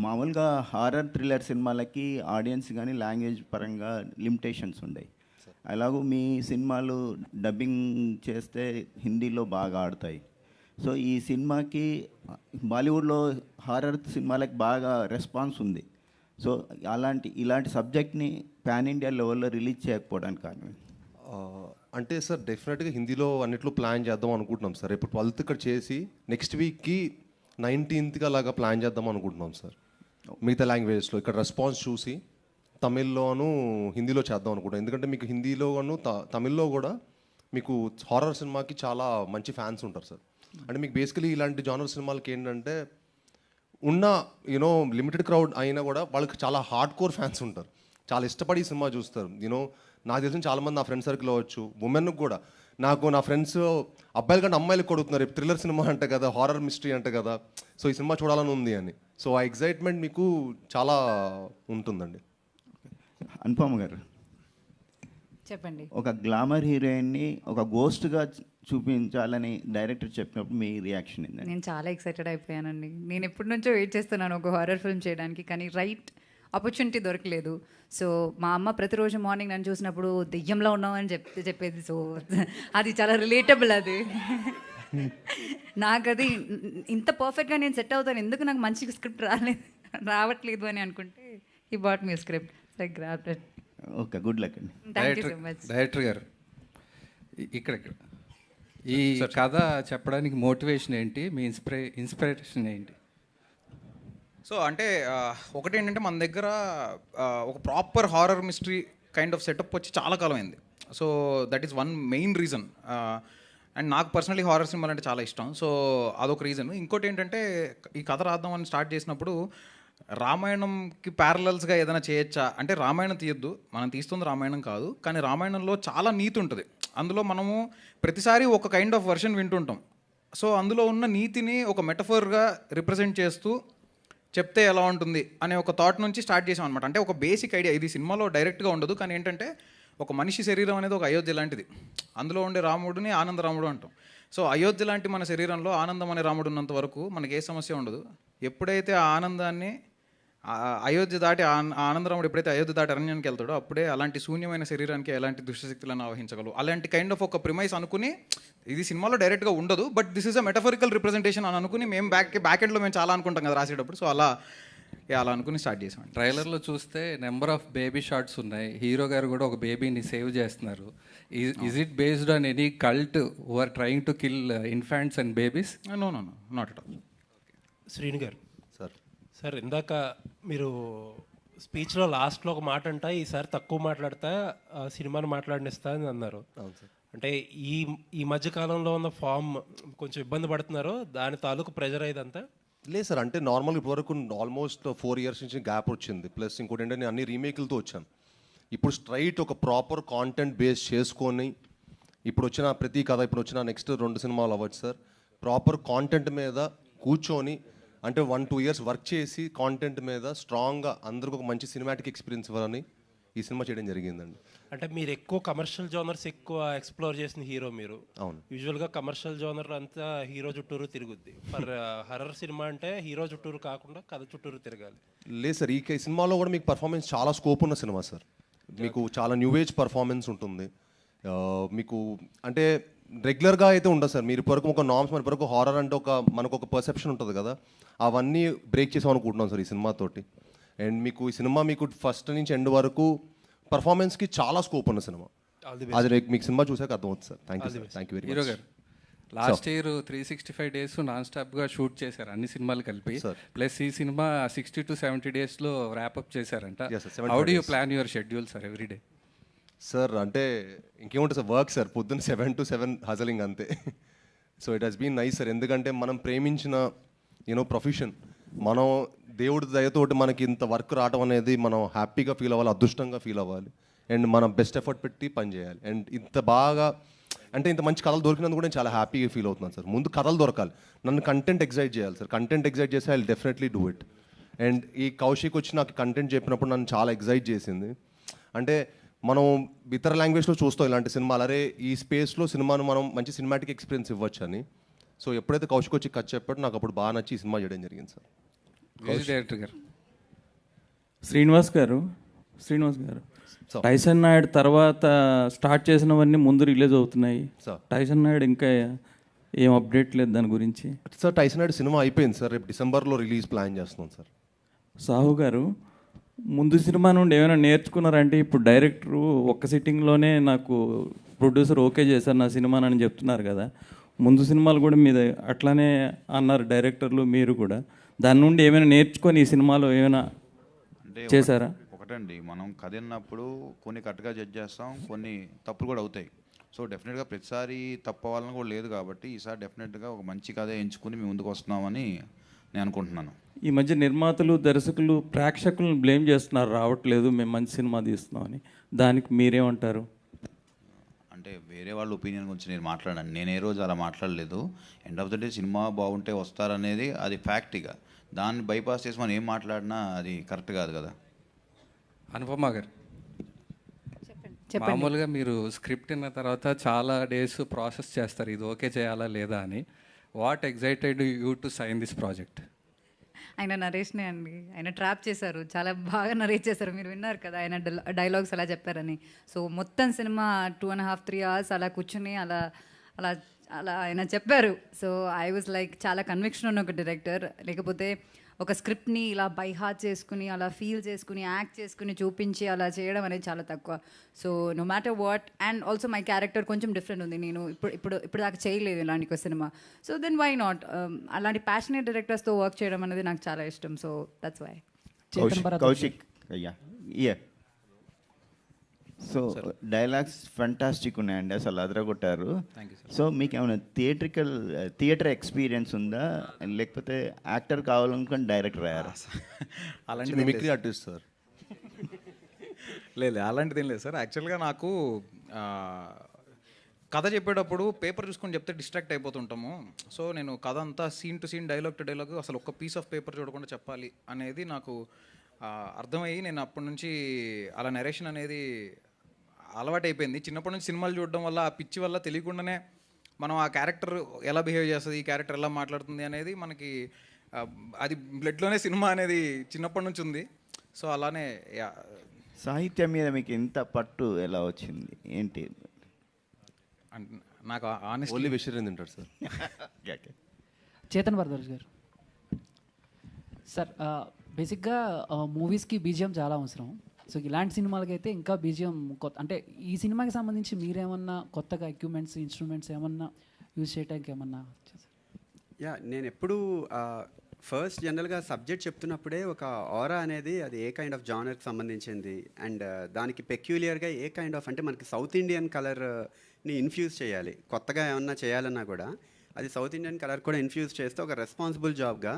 మామూలుగా హారర్ థ్రిల్లర్ సినిమాలకి ఆడియన్స్ కానీ లాంగ్వేజ్ పరంగా లిమిటేషన్స్ ఉన్నాయి. అలాగూ మీ సినిమాలు డబ్బింగ్ చేస్తే హిందీలో బాగా ఆడతాయి. సో ఈ సినిమాకి బాలీవుడ్లో హారర్ సినిమాలకి బాగా రెస్పాన్స్ ఉంది. సో ఇలాంటి సబ్జెక్ట్ని పాన్ ఇండియా లెవెల్లో రిలీజ్ చేయకపోవడానికి కారణం అంటే సార్ డెఫినెట్గా హిందీలో అన్నిట్లో ప్లాన్ చేద్దాం అనుకుంటున్నాం సార్. ఇప్పుడు 12th ఇక్కడ చేసి నెక్స్ట్ వీక్కి 19th అలాగా ప్లాన్ చేద్దాం అనుకుంటున్నాం సార్. మిగతా లాంగ్వేజెస్లో ఇక్కడ రెస్పాన్స్ చూసి తమిళ్లోను హిందీలో చేద్దాం అనుకుంటాం. ఎందుకంటే మీకు హిందీలోను తమిళ్లో కూడా మీకు హారర్ సినిమాకి చాలా మంచి ఫ్యాన్స్ ఉంటారు సార్. అంటే మీకు బేసికలీ ఇలాంటి జానర్ సినిమాలకి ఏంటంటే ఉన్న యూనో లిమిటెడ్ క్రౌడ్ అయినా కూడా వాళ్ళకి చాలా హార్డ్ కోర్ ఫ్యాన్స్ ఉంటారు, చాలా ఇష్టపడి సినిమా చూస్తారు. నాకు తెలిసిన చాలామంది నా ఫ్రెండ్ సర్కిల్ అవ్వచ్చు, ఉమెన్కి కూడా నా ఫ్రెండ్స్ అబ్బాయిల కంటే అమ్మాయిలకు కొడుతున్నారు థ్రిల్లర్ సినిమా అంటే కదా, హారర్ మిస్టరీ అంటే కదా, సో ఈ సినిమా చూడాలని ఉంది అని. సో ఆ ఎగ్జైట్మెంట్ మీకు చాలా ఉంటుందండి. అనుపమ గారు చెప్పండి. ఒక గ్లామర్ హీరోయిన్ని ఒక గోస్ట్గా చూపించాలని డైరెక్టర్ చెప్పినప్పుడు మీ రియాక్షన్ ఏంటండి? నేను చాలా ఎక్సైటెడ్ అయిపోయానండి. నేను ఎప్పటి నుంచో వెయిట్ చేస్తున్నాను ఒక హారర్ ఫిల్మ్ చేయడానికి, కానీ రైట్ ఆపర్చునిటీ దొరకలేదు. సో మా అమ్మ ప్రతిరోజు మార్నింగ్ నన్ను చూసినప్పుడు దెయ్యంలో ఉన్నామని చెప్పేది. సో అది చాలా రిలేటబుల్. అది నాకు అది ఇంత పర్ఫెక్ట్గా నేను సెట్ అవుతాను, ఎందుకు నాకు మంచి స్క్రిప్ట్ రావట్లేదు అని అనుకుంటే ఈ బాట్ మీ స్క్రిప్ట్. ఓకే, గుడ్ లక్ అండి. Thank you so much. Director గారు ఇక్కడ ఈ కథ చెప్పడానికి మోటివేషన్ ఏంటి, మీ ఇన్స్పిరేషన్ ఏంటి? సో అంటే ఒకటి ఏంటంటే మన దగ్గర ఒక proper horror mystery kind of setup వచ్చి చాలా కాలం అయింది. So that is one main reason. And నాకు పర్సనలీ హారర్ సినిమాలు అంటే చాలా ఇష్టం. సో అదొక రీజన్. ఇంకోటి ఏంటంటే ఈ కథ రాద్దామని స్టార్ట్ చేసినప్పుడు రామాయణంకి ప్యారలల్స్గా ఏదైనా చేయొచ్చా అంటే, రామాయణం తీయొద్దు, మనం తీస్తుంది రామాయణం కాదు, కానీ రామాయణంలో చాలా నీతి ఉంటుంది. అందులో మనము ప్రతిసారి ఒక కైండ్ ఆఫ్ వర్షన్ వింటుంటాం. సో అందులో ఉన్న నీతిని ఒక మెటఫర్గా రిప్రజెంట్ చేస్తూ చెప్తే ఎలా ఉంటుంది అనే ఒక థాట్ నుంచి స్టార్ట్ చేసాం అనమాట. అంటే ఒక బేసిక్ ఐడియా, ఇది సినిమాలో డైరెక్ట్గా ఉండదు, కానీ ఏంటంటే ఒక మనిషి శరీరం అనేది ఒక అయోధ్య లాంటిది. అందులో ఉండే రాముడిని ఆనందరాముడు అంటాం. సో అయోధ్య లాంటి మన శరీరంలో ఆనందం అనే రాముడు ఉన్నంత వరకు మనకి ఏ సమస్య ఉండదు. ఎప్పుడైతే ఆ ఆనందాన్ని అయోధ్య దాటి ఆనందరాముడు ఎప్పుడైతే అయోధ్య దాటి అరణ్యానికి వెళ్తాడో అప్పుడే అలాంటి శూన్యమైన శరీరానికి ఎలాంటి దుష్టశక్తులను ఆవహించగలవు, అలాంటి కైండ్ ఆఫ్ ఒక ప్రిమైస్ అనుకుని, ఇది సినిమాలో డైరెక్ట్గా ఉండదు but this is a metaphorical representation అని అనుకుని మేము బ్యాక్ ఎండ్లో మేము చాలా అనుకుంటాం కదా రాసేటప్పుడు. సో అలా అనుకుని స్టార్ట్ చేసాం. ట్రైలర్లో చూస్తే నెంబర్ ఆఫ్ బేబీ షాట్స్ ఉన్నాయి. హీరో గారు కూడా ఒక బేబీని సేవ్ చేస్తున్నారు. Is it based on any cult who are trying to kill infants and babies? No not at all. Srinu garu sir, sir ఇందాక మీరు స్పీచ్లో లాస్ట్లో ఒక మాట అంటా, ఈసారి తక్కువ మాట్లాడతా సినిమాని మాట్లాడినిస్తా అని అన్నారు. అంటే ఈ మధ్య కాలంలో ఉన్న ఫామ్ కొంచెం ఇబ్బంది పడుతున్నారు, దాని తాలూకు ప్రెజర్ ఇదంతా? లేదు సార్, అంటే నార్మల్ ఇప్పటివరకు ఆల్మోస్ట్ 4 years నుంచి గ్యాప్ వచ్చింది. ప్లస్ ఇంకోటి ఏంటంటే నేను అన్ని రీమేక్లతో వచ్చాను. ఇప్పుడు స్ట్రైట్ ఒక ప్రాపర్ కాంటెంట్ బేస్ చేసుకొని ఇప్పుడు వచ్చిన ప్రతి కథ, ఇప్పుడు వచ్చిన నెక్స్ట్ 2 సినిమాలు అవ్వచ్చు సార్, ప్రాపర్ కాంటెంట్ మీద కూర్చొని అంటే 1-2 years వర్క్ చేసి కాంటెంట్ మీద స్ట్రాంగ్గా అందరికి ఒక మంచి సినిమాటిక్ ఎక్స్పీరియన్స్ ఇవ్వాలని ఈ సినిమా చేయడం జరిగిందండి. అంటే మీరు ఎక్కువ కమర్షియల్ జోనర్స్ ఎక్కువ ఎక్స్ప్లోర్ చేసిన హీరో మీరు. అవును. యూజువల్గా కమర్షియల్ జోనర్ అంతా హీరో చుట్టూరు తిరుగుద్ది. ఫర్ హర్రర్ సినిమా అంటే హీరో చుట్టూరు కాకుండా కథ చుట్టూరు తిరగాలి. లేదు సార్, ఈ సినిమాలో కూడా మీకు పర్ఫార్మెన్స్ చాలా స్కోప్ ఉన్న సినిమా సార్. మీకు చాలా న్యూ ఏజ్ పర్ఫార్మెన్స్ ఉంటుంది. మీకు అంటే రెగ్యులర్గా అయితే ఉండదు సార్. మీరు ఇప్పటివరకు ఒక నార్మ్స్, మన ఇప్పటివరకు హారర్ అంటే మనకు ఒక పర్సెప్షన్ ఉంటుంది కదా, అవన్నీ బ్రేక్ చేసాం అనుకుంటున్నాం సార్ ఈ సినిమాతోటి. అండ్ మీకు ఈ సినిమా మీకు ఫస్ట్ నుంచి ఎండ్ వరకు పర్ఫార్మెన్స్కి చాలా స్కోప్ ఉన్న సినిమా. అది మీకు సినిమా చూసాక అర్థమవుతుంది sir. Thank you sir. Thank you very much. Hero గారు లాస్ట్ ఇయర్ 365 days నాన్ స్టాప్గా షూట్ చేశారు అన్ని సినిమాలు కలిపి. ప్లస్ ఈ సినిమా 60 to 70 daysలో ర్యాప్అప్ చేశారంట. How do you plan your schedule sir everyday? Sir అంటే ఇంకేముంటుంది సార్, వర్క్ సార్, పొద్దున్న 7 to 7 హజలింగ్ అంతే. So it has been nice sir, ఎందుకంటే మనం ప్రేమించిన ప్రొఫెషన్, మనం దేవుడి దయతోటి మనకి ఇంత వర్క్ రావడం అనేది మనం హ్యాపీగా ఫీల్ అవ్వాలి, అదృష్టంగా ఫీల్ అవ్వాలి. అండ్ మనం బెస్ట్ ఎఫర్ట్ పెట్టి పని చేయాలి. అండ్ ఇంత బాగా అంటే ఇంత మంచి కథలు దొరికినందుకు కూడా నేను చాలా హ్యాపీగా ఫీల్ అవుతున్నాను సార్. ముందు కథలు దొరకాలి, నన్ను కంటెంట్ ఎగ్జైట్ చేయాలి సార్. కంటెంట్ ఎగ్జైట్ చేస్తే I will definitely do it. And ఈ కౌశిక్ వచ్చి నాకు కంటెంట్ చెప్పినప్పుడు నన్ను చాలా ఎగ్జైట్ చేసింది. అంటే మనం ఇతర లాంగ్వేజ్లో చూస్తాం ఇలాంటి సినిమాలు, అరే ఈ స్పేస్లో సినిమాను మనం మంచి సినిమాటిక్ ఎక్స్పీరియన్స్ ఇవ్వచ్చు అని. సో ఎప్పుడైతే కౌశిక్ వచ్చి కథ చెప్పాడో నాకు అప్పుడు బాగా నచ్చి ఈ సినిమా చేయడం జరిగింది సార్. డైరెక్టర్ గారు శ్రీనివాస్ గారు టైసన్ నాయుడు తర్వాత స్టార్ట్ చేసినవన్నీ ముందు రిలీజ్ అవుతున్నాయి. టైసన్ నాయుడు ఇంకా ఏం అప్డేట్ లేదు దాని గురించి? సార్ టైసన్ నాయుడు సినిమా అయిపోయింది సార్, రేపు డిసెంబర్లో రిలీజ్ ప్లాన్ చేస్తున్నాం సార్. సాహు గారు ముందు సినిమా నుండి ఏమైనా నేర్చుకున్నారంటే ఇప్పుడు డైరెక్టరు ఒక్క సిట్టింగ్లోనే నాకు ప్రొడ్యూసర్ ఓకే చేశారు నా సినిమానని చెప్తున్నారు కదా, ముందు సినిమాలు కూడా మీద అట్లానే అన్నారు డైరెక్టర్లు, మీరు కూడా దాని నుండి ఏమైనా నేర్చుకొని ఈ సినిమాలో ఏమైనా చేశారా? ఒకటండి, మనం కథ విన్నప్పుడు కొన్ని కరెక్ట్గా జడ్జ్ చేస్తాం, కొన్ని తప్పులు కూడా అవుతాయి. సో డెఫినెట్గా ప్రతిసారి తప్పు అవ్వాలని కూడా లేదు కాబట్టి ఈసారి డెఫినెట్గా ఒక మంచి కథ ఎంచుకుని మేము ముందుకు వస్తున్నామని నేను అనుకుంటున్నాను. ఈ మధ్య నిర్మాతలు దర్శకులు ప్రేక్షకులను బ్లేమ్ చేస్తున్నారు, రావట్లేదు మేము మంచి సినిమా తీస్తున్నామని, దానికి మీరేమంటారు? అంటే వేరే వాళ్ళ ఒపీనియన్ గురించి నేను మాట్లాడాను, నేను ఏ రోజు అలా మాట్లాడలేదు. End of the day cinema బాగుంటే వస్తారనేది అది ఫ్యాక్ట్గా, దాన్ని బైపాస్ చేసి మనం ఏం మాట్లాడినా అది కరెక్ట్ కాదు కదా. అనుపమ గారు మామూలుగా మీరు స్క్రిప్ట్ విన్న తర్వాత చాలా డేస్ ప్రాసెస్ చేస్తారు ఇది ఓకే చేయాలా లేదా అని. What excited you to sign this project? ఆయన నరేష్నే అండి, ఆయన ట్రాప్ చేశారు, చాలా బాగా నరేట్ చేశారు. మీరు విన్నారు కదా ఆయన డైలాగ్స్ అలా చెప్పారని. సో మొత్తం సినిమా 2.5-3 hours అలా కూర్చుని అలా అలా అలా ఆయన చెప్పారు. సో ఐ వాజ్ లైక్ చాలా కన్విక్షన్ ఉన్న ఒక డైరెక్టర్. లేకపోతే ఒక స్క్రిప్ట్ని ఇలా బై హార్ట్ చేసుకుని అలా ఫీల్ చేసుకుని యాక్ట్ చేసుకుని చూపించి అలా చేయడం అనేది చాలా తక్కువ. So no matter what, and also my character కొంచెం డిఫరెంట్ ఉంది, నేను ఇప్పుడు దాకా చేయలేదు ఇలాంటి ఒక సినిమా. సో దెన్ వై నాట్, అలాంటి ప్యాషనేట్ డైరెక్టర్స్తో వర్క్ చేయడం అనేది నాకు చాలా ఇష్టం. So that's why. కౌశిక్ అయ్యా, సో డైలాగ్స్ ఫెంటాస్టిక్ ఉన్నాయండి, అసలు అదరగొట్టారు. సో మీకు ఏమైనా థియేటర్ ఎక్స్పీరియన్స్ ఉందా, లేకపోతే యాక్టర్ కావాలనుకుని డైరెక్టర్ అయ్యారా? అలాంటి మిమిక్రీ ఆర్టిస్ట్ సార్? లేదు అలాంటిది ఏం లేదు సార్. యాక్చువల్గా నాకు కథ చెప్పేటప్పుడు పేపర్ చూసుకొని చెప్తే డిస్ట్రాక్ట్ అయిపోతుంటాము. సో నేను కథ అంతా scene to scene, dialogue to dialogue, అసలు ఒక్క పీస్ ఆఫ్ పేపర్ చూడకుండా చెప్పాలి అనేది నాకు అర్థమయ్యి నేను అప్పటి నుంచి అలా నరేషన్ అనేది అలవాటు అయిపోయింది. చిన్నప్పటి నుంచి సినిమాలు చూడడం వల్ల ఆ పిచ్చి వల్ల తెలియకుండానే మనం ఆ క్యారెక్టర్ ఎలా బిహేవ్ చేస్తుంది, ఈ క్యారెక్టర్ ఎలా మాట్లాడుతుంది అనేది మనకి అది బ్లడ్లోనే సినిమా అనేది చిన్నప్పటి నుంచి ఉంది. సో అలానే సాహిత్యం మీద మీకు ఎంత పట్టు ఎలా వచ్చింది ఏంటి? నాకు ఆనెస్ట్ ఓన్లీ వెజిటేరియన్ తింటాడు సార్. చేతన్ భరద్వాజ్ గారు సార్, బేసిక్గా మూవీస్కి బీజిఎం చాలా అవసరం. సో ఇలాంటి సినిమాలకైతే ఇంకా బీజిఎం కొత్త, అంటే ఈ సినిమాకి సంబంధించి మీరేమన్నా కొత్తగా ఎక్విప్మెంట్స్, ఇన్స్ట్రుమెంట్స్ ఏమన్నా యూజ్ చేయడానికి ఏమన్నా? యా, నేను ఎప్పుడు ఫస్ట్ జనరల్గా సబ్జెక్ట్ చెప్తున్నప్పుడే ఒక ఆరా అనేది అది ఏ కైండ్ ఆఫ్ జానర్కి సంబంధించింది అండ్ దానికి పెక్యులియర్గా ఏ కైండ్ ఆఫ్, అంటే మనకి సౌత్ ఇండియన్ కలర్ని ఇన్ఫ్యూజ్ చేయాలి. కొత్తగా ఏమన్నా చేయాలన్నా కూడా అది సౌత్ ఇండియన్ కలర్ కూడా ఇన్ఫ్యూజ్ చేస్తే ఒక రెస్పాన్సిబుల్ జాబ్గా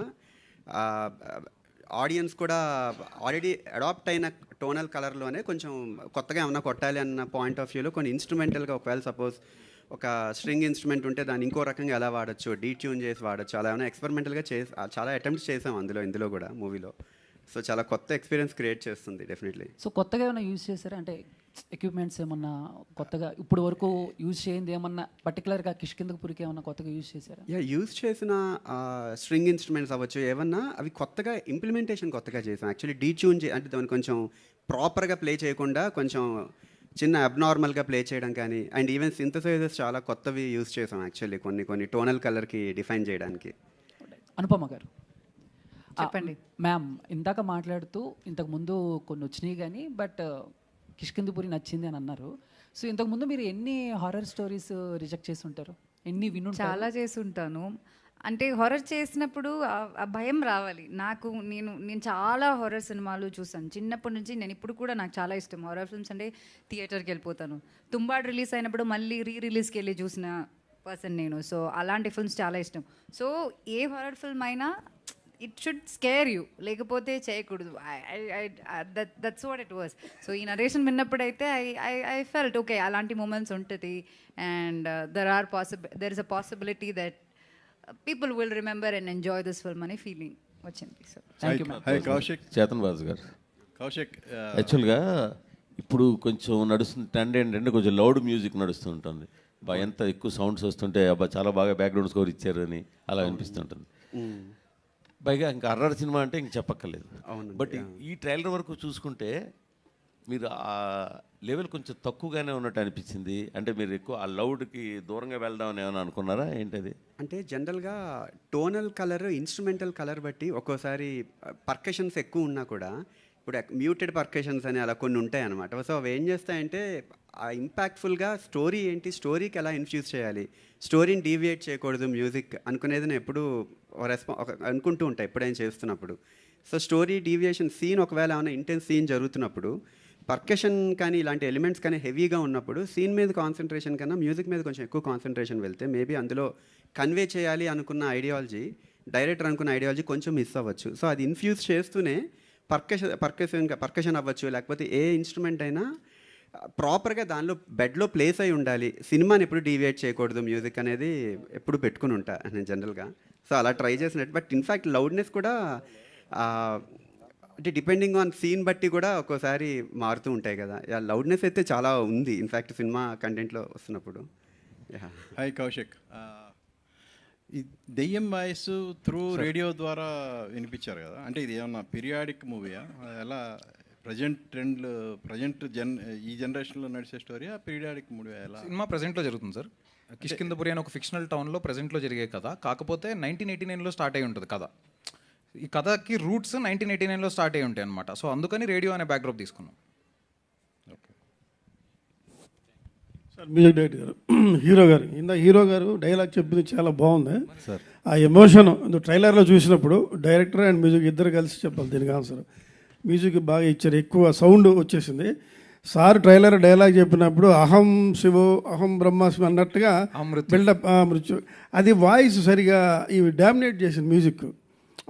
ఆడియన్స్ కూడా ఆల్రెడీ అడాప్ట్ అయిన టోనల్ కలర్లోనే కొంచెం కొత్తగా ఏమన్నా కొట్టాలి అన్న పాయింట్ ఆఫ్ వ్యూలో కొన్ని ఇన్స్ట్రుమెంటల్గా, ఒకవేళ సపోజ్ ఒక స్ట్రింగ్ ఇన్స్ట్రుమెంట్ ఉంటే దాన్ని ఇంకో రకంగా ఎలా వాడచ్చు, డీట్యూన్ చేసి వాడచ్చు, అలా ఏమైనా ఎక్స్పెరిమెంటల్గా చాలా అటెంప్ట్స్ చేసాం ఇందులో కూడా మూవీలో. సో చాలా కొత్త ఎక్స్పీరియన్స్ క్రియేట్ చేస్తుంది డెఫినెట్లీ. సో కొత్తగా ఏమైనా యూజ్ చేశారా? అంటే ఎక్విప్మెంట్స్ ఏమన్నా కొత్తగా ఇప్పుడు వరకు యూజ్ చేయింది ఏమన్నా పర్టికులర్గా కిష్కిందపురికి ఏమన్నా కొత్తగా యూజ్ చేశారా? యూజ్ చేసిన స్ట్రింగ్ ఇన్స్ట్రుమెంట్స్ అవ్వచ్చు ఏమన్నా, అవి కొత్తగా ఇంప్లిమెంటేషన్ కొత్తగా చేసాం. యాక్చువల్లీ డీట్యూన్ అంటే దాన్ని కొంచెం ప్రాపర్గా ప్లే చేయకుండా కొంచెం చిన్న అబ్నార్మల్గా ప్లే చేయడం కానీ, అండ్ ఈవెన్ సింథసైజర్స్ చాలా కొత్తవి యూజ్ చేసాం యాక్చువల్లీ కొన్ని టోనల్ కలర్కి డిఫైన్ చేయడానికి. అనుపమ గారు చెప్పండి. మ్యామ్ ఇందాక మాట్లాడుతూ ఇంతకుముందు కొన్ని వచ్చినాయి కానీ బట్ కిష్కిందపురి నచ్చింది అని అన్నారు. సో ఇంతకుముందు మీరు ఎన్ని హారర్ స్టోరీస్ రిజెక్ట్ చేసి ఉంటారు? ఎన్ని వినుంటారు? చాలా చేసి ఉంటాను. అంటే హారర్ చేసినప్పుడు ఆ భయం రావాలి. నేను చాలా హారర్ సినిమాలు చూసాను చిన్నప్పటి నుంచి. నేను ఇప్పుడు కూడా నాకు చాలా ఇష్టం హారర్ ఫిల్మ్స్. అంటే థియేటర్కి వెళ్ళిపోతాను. తుంబాడ్ రిలీజ్ అయినప్పుడు మళ్ళీ రిలీజ్కి వెళ్ళి చూసిన పర్సన్ నేను. సో అలాంటి ఫిల్మ్స్ చాలా ఇష్టం. సో ఏ హారర్ ఫిల్మ్ అయినా ఇట్ షుడ్ స్కేర్ యూ, లేకపోతే చేయకూడదు. That's what it was. So ఈ నరేషన్ విన్నప్పుడైతే ఐ ఫెల్ట్ ఓకే, అలాంటి మూమెంట్స్ ఉంటుంది. And there is a possibility that people will remember and enjoy this film అనే ఫీలింగ్ వచ్చింది. So thank you. Hi Kaushik. Chetan బాజు గారు. కౌశిక్ యాక్చువల్గా ఇప్పుడు కొంచెం నడుస్తుంది ట్రెండ్ ఏంటంటే కొంచెం లౌడ్ మ్యూజిక్ నడుస్తూ ఉంటుంది. ఎంత ఎక్కువ సౌండ్స్ వస్తుంటే అబ్బా చాలా బాగా బ్యాక్గ్రౌండ్ స్కోర్ ఇచ్చారు అని అలా అనిపిస్తుంటుంది. పైగా ఇంకా హర్రర్ సినిమా అంటే ఇంక చెప్పక్కర్లేదు. బట్ ఈ ట్రైలర్ వరకు చూసుకుంటే మీరు ఆ లెవెల్ కొంచెం తక్కువగానే ఉన్నట్టు అనిపించింది. అంటే మీరు ఎక్కువ ఆ లౌడ్కి దూరంగా వెళ్దామని ఏమైనా అనుకున్నారా ఏంటది? అంటే జనరల్గా టోనల్ కలర్, ఇన్స్ట్రుమెంటల్ కలర్ బట్టి ఒక్కోసారి పర్కషన్స్ ఎక్కువ ఉన్నా కూడా, ఇప్పుడు మ్యూటెడ్ పర్కషన్స్ అని అలా కొన్ని ఉంటాయి అన్నమాట. సో అవి ఏం చేస్తాయంటే ఆ ఇంపాక్ట్ఫుల్గా స్టోరీ ఏంటి, స్టోరీకి ఎలా ఇన్ఫ్యూజ్ చేయాలి, స్టోరీని డీవియేట్ చేయకూడదు మ్యూజిక్ అనుకునేది నేను ఎప్పుడు అనుకుంటూ ఉంటాను ఎప్పుడైనా చేస్తున్నప్పుడు. సో స్టోరీ డీవియేషన్ సీన్ ఒకవేళ ఏమైనా ఇంటెన్స్ సీన్ జరుగుతున్నప్పుడు పర్కషన్ కానీ ఇలాంటి ఎలిమెంట్స్ కానీ హెవీగా ఉన్నప్పుడు సీన్ మీద కాన్సన్ట్రేషన్ కన్నా మ్యూజిక్ మీద కొంచెం ఎక్కువ కాన్సన్ట్రేషన్ వెళ్తే మేబీ అందులో కన్వే చేయాలి అనుకున్న ఐడియాలజీ, డైరెక్టర్ అనుకున్న ఐడియాలజీ కొంచెం మిస్ అవ్వచ్చు. సో అది ఇన్ఫ్యూజ్ చేస్తూనే పర్కషన్ అవ్వచ్చు, లేకపోతే ఏ ఇన్స్ట్రుమెంట్ అయినా ప్రాపర్గా దానిలో బెడ్లో ప్లేస్ అయి ఉండాలి. సినిమాని ఎప్పుడు డీవియేట్ చేయకూడదు మ్యూజిక్ అనేది ఎప్పుడు పెట్టుకుని ఉంటా నేను జనరల్గా. సో అలా ట్రై చేసినట్టు. బట్ ఇన్ఫ్యాక్ట్ లౌడ్నెస్ కూడా అంటే డిపెండింగ్ ఆన్ సీన్ బట్టి కూడా ఒక్కోసారి మారుతూ ఉంటాయి కదా. లౌడ్నెస్ అయితే చాలా ఉంది ఇన్ఫ్యాక్ట్ సినిమా కంటెంట్లో వస్తున్నప్పుడు. హాయ్ కౌశిక్. ఈ దెయ్యం వాయిస్ త్రూ రేడియో ద్వారా వినిపించారు కదా, అంటే ఇది ఏమన్నా పీరియాడిక్ మూవీయా? ఎలా ప్రజెంట్ ఈ జనరేషన్లో నడిచే స్టోరీయా, పీరియాడిక్ మూవీ? ఎలా? సినిమా ప్రజెంట్లో జరుగుతుంది సార్. కిష్కిందపురి అని ఒక ఫిక్షనల్ టౌన్లో ప్రజెంట్లో జరిగే కథ. కాకపోతే 1989లో స్టార్ట్ అయి ఉంటుంది కథ. ఈ కథకి రూట్స్ 1989లో స్టార్ట్ అయి ఉంటాయి అనమాట. సో అందుకని రేడియో అనే బ్యాక్డ్రాప్ తీసుకున్నాం. సార్ మ్యూజిక్ డైరెక్టర్ గారు, హీరో గారు డైలాగ్ చెప్పింది చాలా బాగుంది సార్. ఆ ఎమోషన్ ట్రైలర్లో చూసినప్పుడు డైరెక్టర్ అండ్ మ్యూజిక్ ఇద్దరు కలిసి చెప్పాలి దీనికి ఆన్సర్. మ్యూజిక్ బాగా ఇచ్చారు, ఎక్కువ సౌండ్ వచ్చేసింది. సార్ ట్రైలర్ డైలాగ్ చెప్పినప్పుడు అహం శివో అహం బ్రహ్మాస్మి అన్నట్టుగా బిల్డప్ మృత్యు, అది వాయిస్ సరిగా ఇవి డామినేట్ చేసింది. మ్యూజిక్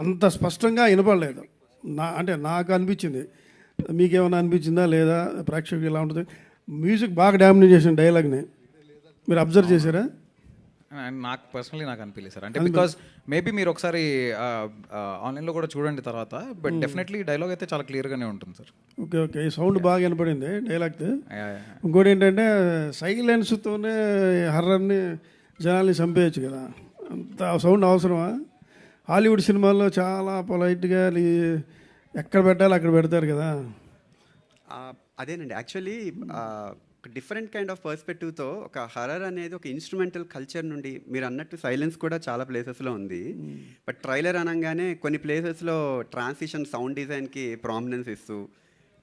అంత స్పష్టంగా వినపడలేదు అంటే నాకు అనిపించింది. మీకేమైనా అనిపించిందా లేదా? ప్రేక్షకులు ఎలా ఉంటుంది? మ్యూజిక్ బాగా డామినేట్ చేసిన డైలాగ్ని మీరు అబ్జర్వ్ చేశారా? నాకు పర్సనలీ నాకు అనిపించలేదు సార్. అంటే బికాజ్ మేబీ మీరు ఒకసారి ఆన్లైన్లో కూడా చూడండి తర్వాత. బట్ డెఫినెట్లీ డైలాగ్ అయితే చాలా క్లియర్గానే ఉంటుంది సార్. ఓకే, ఈ సౌండ్ బాగా వినపడింది డైలాగ్తో. ఇంకోటి ఏంటంటే సైలెన్స్తోనే హర్రర్ని జనాల్ని చంపేయచ్చు కదా, అంత సౌండ్ అవసరమా? హాలీవుడ్ సినిమాల్లో చాలా పొలైట్గా ఎక్కడ పెట్టాలి అక్కడ పెడతారు కదా. అదేనండి యాక్చువల్లీ ఒక డిఫరెంట్ కైండ్ ఆఫ్ పర్స్పెక్టివ్తో ఒక హర్రర్ అనేది ఒక ఇన్స్ట్రుమెంటల్ కల్చర్ నుండి మీరు అన్నట్టు సైలెన్స్ కూడా చాలా ప్లేసెస్లో ఉంది. బట్ ట్రైలర్ అనగానే కొన్ని ప్లేసెస్లో ట్రాన్సిషన్ సౌండ్ డిజైన్కి ప్రామినెన్స్ ఇస్తూ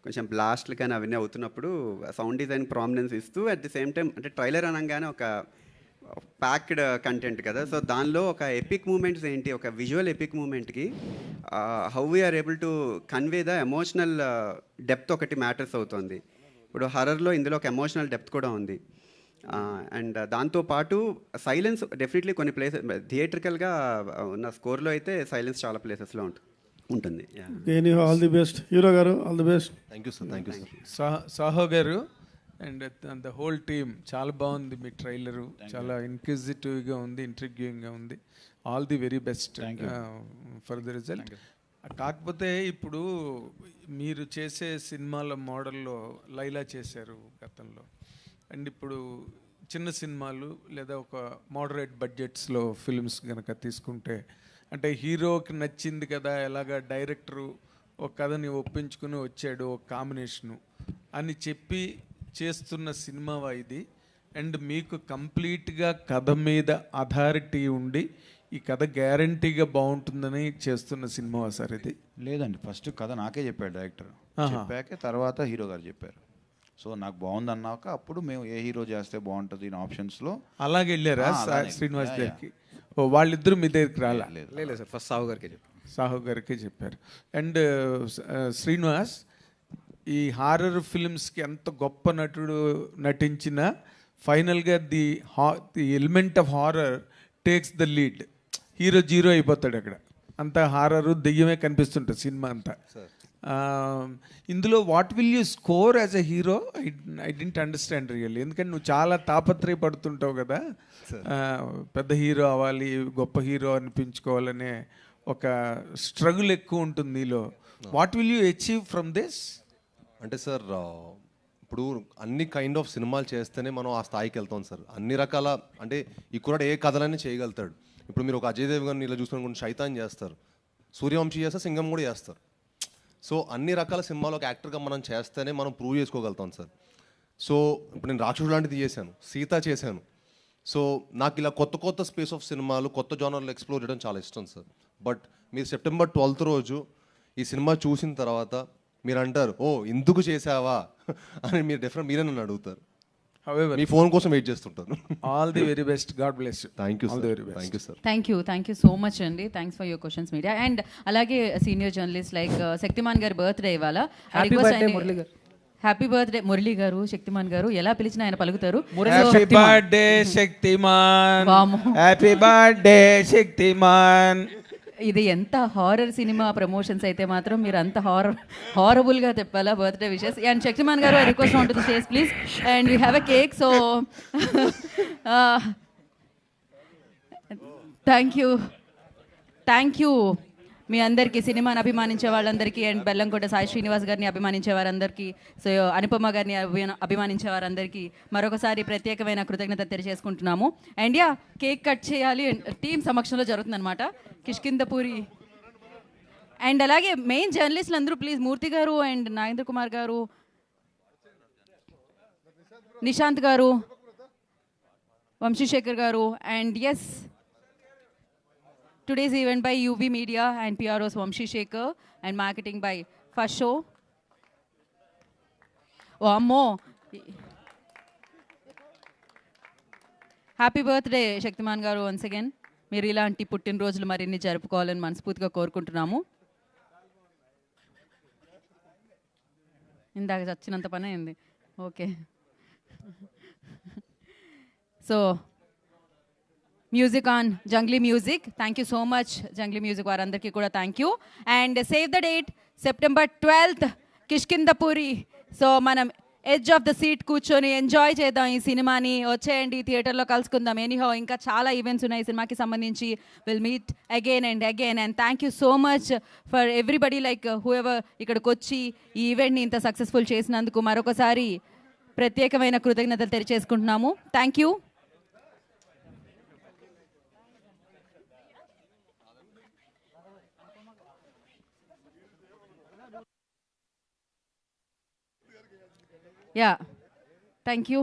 కొంచెం బ్లాస్ట్లు కానీ అవన్నీ అవుతున్నప్పుడు సౌండ్ డిజైన్ ప్రామినెన్స్ ఇస్తూ అట్ ది సేమ్ టైం అంటే ట్రైలర్ అనగానే ఒక ప్యాక్డ్ కంటెంట్ కదా. సో దానిలో ఒక ఎపిక్ మూమెంట్స్ ఏంటి, ఒక విజువల్ ఎపిక్ మూమెంట్కి how we are able to convey the emotional depth ఒకటి మ్యాటర్స్ అవుతుంది. ఇప్పుడు హర్రర్లో ఇందులో ఒక ఎమోషనల్ డెప్త్ కూడా ఉంది. అండ్ దాంతోపాటు సైలెన్స్ డెఫినెట్లీ కొన్ని ప్లేసెస్ థియేట్రికల్గా ఉన్న స్కోర్లో అయితే సైలెన్స్ చాలా ప్లేసెస్లో ఉంటుంది. ఆల్ ది బెస్ట్ హీరో గారు, all the best. Thank you sir. Thank you sir. Saaho గారు అండ్ ద హోల్ టీమ్ చాలా బాగుంది. మీ ట్రైలరు చాలా ఇన్క్విజిటివ్గా ఉంది, ఇంట్రిగ్యూయింగ్గా ఉంది. All the very best for the result. కాకపోతే ఇప్పుడు మీరు చేసే సినిమాల మోడల్లో లైలా చేశారు గతంలో, అండ్ ఇప్పుడు చిన్న సినిమాలు లేదా ఒక మోడరేట్ బడ్జెట్స్లో ఫిల్మ్స్ కనుక తీసుకుంటే అంటే హీరోకి నచ్చింది కదా, ఎలాగా డైరెక్టరు ఒక కథని ఒప్పించుకుని వచ్చాడు ఒక కాంబినేషను అని చెప్పి చేస్తున్న సినిమావా ఇది? అండ్ మీకు కంప్లీట్గా కథ మీద అథారిటీ ఉండి ఈ కథ గ్యారంటీగా బాగుంటుందని చేస్తున్న సినిమా సార్ ఇది? లేదండి, ఫస్ట్ కథ నాకే చెప్పాడు డైరెక్టర్. చెప్పాకే తర్వాత హీరో గారు చెప్పారు. సో నాకు బాగుంది అన్నాక అప్పుడు మేము ఏ హీరో చేస్తే బాగుంటుంది ఆప్షన్స్లో అలాగే వెళ్ళారా శ్రీనివాస్ దగ్గరికి? వాళ్ళిద్దరూ మీ దగ్గరికి రాలా? లేదు సార్, ఫస్ట్ సాహు గారికి చెప్పారు. సాహు గారికి చెప్పారు. అండ్ శ్రీనివాస్, ఈ హారర్ ఫిల్మ్స్కి ఎంత గొప్ప నటుడు నటించినా ఫైనల్గా the element of horror takes the lead. Hero zero అయిపోతాడు అక్కడ, అంతా హారరు దెయ్యమే కనిపిస్తుంటుంది సినిమా అంతా. ఇందులో what will you score as a hero? I didn't understand really. ఎందుకంటే నువ్వు చాలా తాపత్రయపడుతుంటావు కదా, పెద్ద హీరో అవ్వాలి, గొప్ప హీరో అనిపించుకోవాలనే ఒక స్ట్రగుల్ ఎక్కువ ఉంటుంది నీలో. What will you achieve from this? అంటే సార్ ఇప్పుడు అన్ని కైండ్ ఆఫ్ సినిమాలు చేస్తేనే మనం ఆ స్థాయికి వెళ్తాం సార్. అన్ని రకాల అంటే ఈ కుర్రాడు ఏ కథలన్నీ చేయగలుగుతాడు. ఇప్పుడు మీరు ఒక అజయ్ దేవ్ గారిని ఇలా చూసుకుని శైతాన్ చేస్తారు, సూర్యవంశీ చేస్తారు, సింగం కూడా చేస్తారు. సో అన్ని రకాల సినిమాలు ఒక యాక్టర్గా మనం చేస్తేనే మనం ప్రూవ్ చేసుకోగలుగుతాం సార్. సో ఇప్పుడు నేను రాక్షసుడు లాంటిది చేశాను, సీత చేశాను. సో నాకు ఇలా కొత్త కొత్త స్పేస్ ఆఫ్ సినిమాలు, కొత్త జానర్లు ఎక్స్ప్లోర్ చేయడం చాలా ఇష్టం సార్. బట్ మీరు సెప్టెంబర్ 12th రోజు ఈ సినిమా చూసిన తర్వాత మీరు అంటారు, ఓ ఇందుకు చేసావా అని మీరు మీరే నన్ను అడుగుతారు. మీ ఫోన్ కోసం వెయిట్ చేస్తుంటాను. All the very best, God bless you. Thank you sir. Thank you sir. Thank you so much అండి. Thanks for your questions media. And అలాగే సీనియర్ జర్నలిస్ట్ లైక్ శక్తిమాన్ గారి బర్త్డే ఇవాళ. హ్యాపీ బర్త్డే మురళి గారు. శక్తిమాన్ గారు ఎలా పిలిచినా ఆయన పలుకుతారు. Happy birthday Shaktimaan, happy birthday Shaktimaan. ఇది ఎంత హారర్ సినిమా ప్రమోషన్స్ అయితే మాత్రం మీరు అంత హారబుల్గా చెప్పాలా బర్త్డే విషెస్. అండ్ శక్తిమాన్ గారు, I request on to the stage please. And we have a cake. So thank you మీ అందరికీ, సినిమాని అభిమానించే వాళ్ళందరికీ, అండ్ బెల్లంకోట సాయి శ్రీనివాస్ గారిని అభిమానించే వారందరికీ, సో అనుపమ గారిని అభిమానించే వారందరికీ మరొకసారి ప్రత్యేకమైన కృతజ్ఞత తెలియజేసుకుంటున్నాము. అండ్ యా, కేక్ కట్ చేయాలి టీం సమక్షంలో జరుగుతుందన్నమాట. కిష్కిందపూరి అండ్ అలాగే మెయిన్ జర్నలిస్టులు అందరూ ప్లీజ్, మూర్తి గారు అండ్ నాగేంద్ర కుమార్ గారు, Nishant garu, Vamshishekhar garu, and as today's event by UV Media and PROs Vamshi Shekhar and marketing by First Show. Oh ammo, happy birthday Shaktiman garu once again. మీరు ఇలాంటి పుట్టినరోజులు మరిన్ని జరుపుకోవాలని మనస్ఫూర్తిగా కోరుకుంటున్నాము. ఇందాక చచ్చినంత పని అయింది. Okay, so music on Junglee music. Thank you so much Junglee music వారందరికీ కూడా thank you. And save the date, September 12th Kishkindhapuri. So మనం ఎడ్జ్ ఆఫ్ ద సీట్ కూర్చొని ఎంజాయ్ చేద్దాం ఈ సినిమాని. వచ్చేయండి, థియేటర్లో కలుసుకుందాం. ఎనీహౌ ఇంకా చాలా ఈవెంట్స్ ఉన్నాయి ఈ సినిమాకి సంబంధించి. Will meet again and again. And thank you so much for everybody like who ever ఇక్కడికి వచ్చి ఈ ఈవెంట్ని ఇంత సక్సెస్ఫుల్ చేసినందుకు మరొకసారి ప్రత్యేకమైన కృతజ్ఞతలు తెలియజేసుకుంటున్నాము. Thank you. Yeah thank you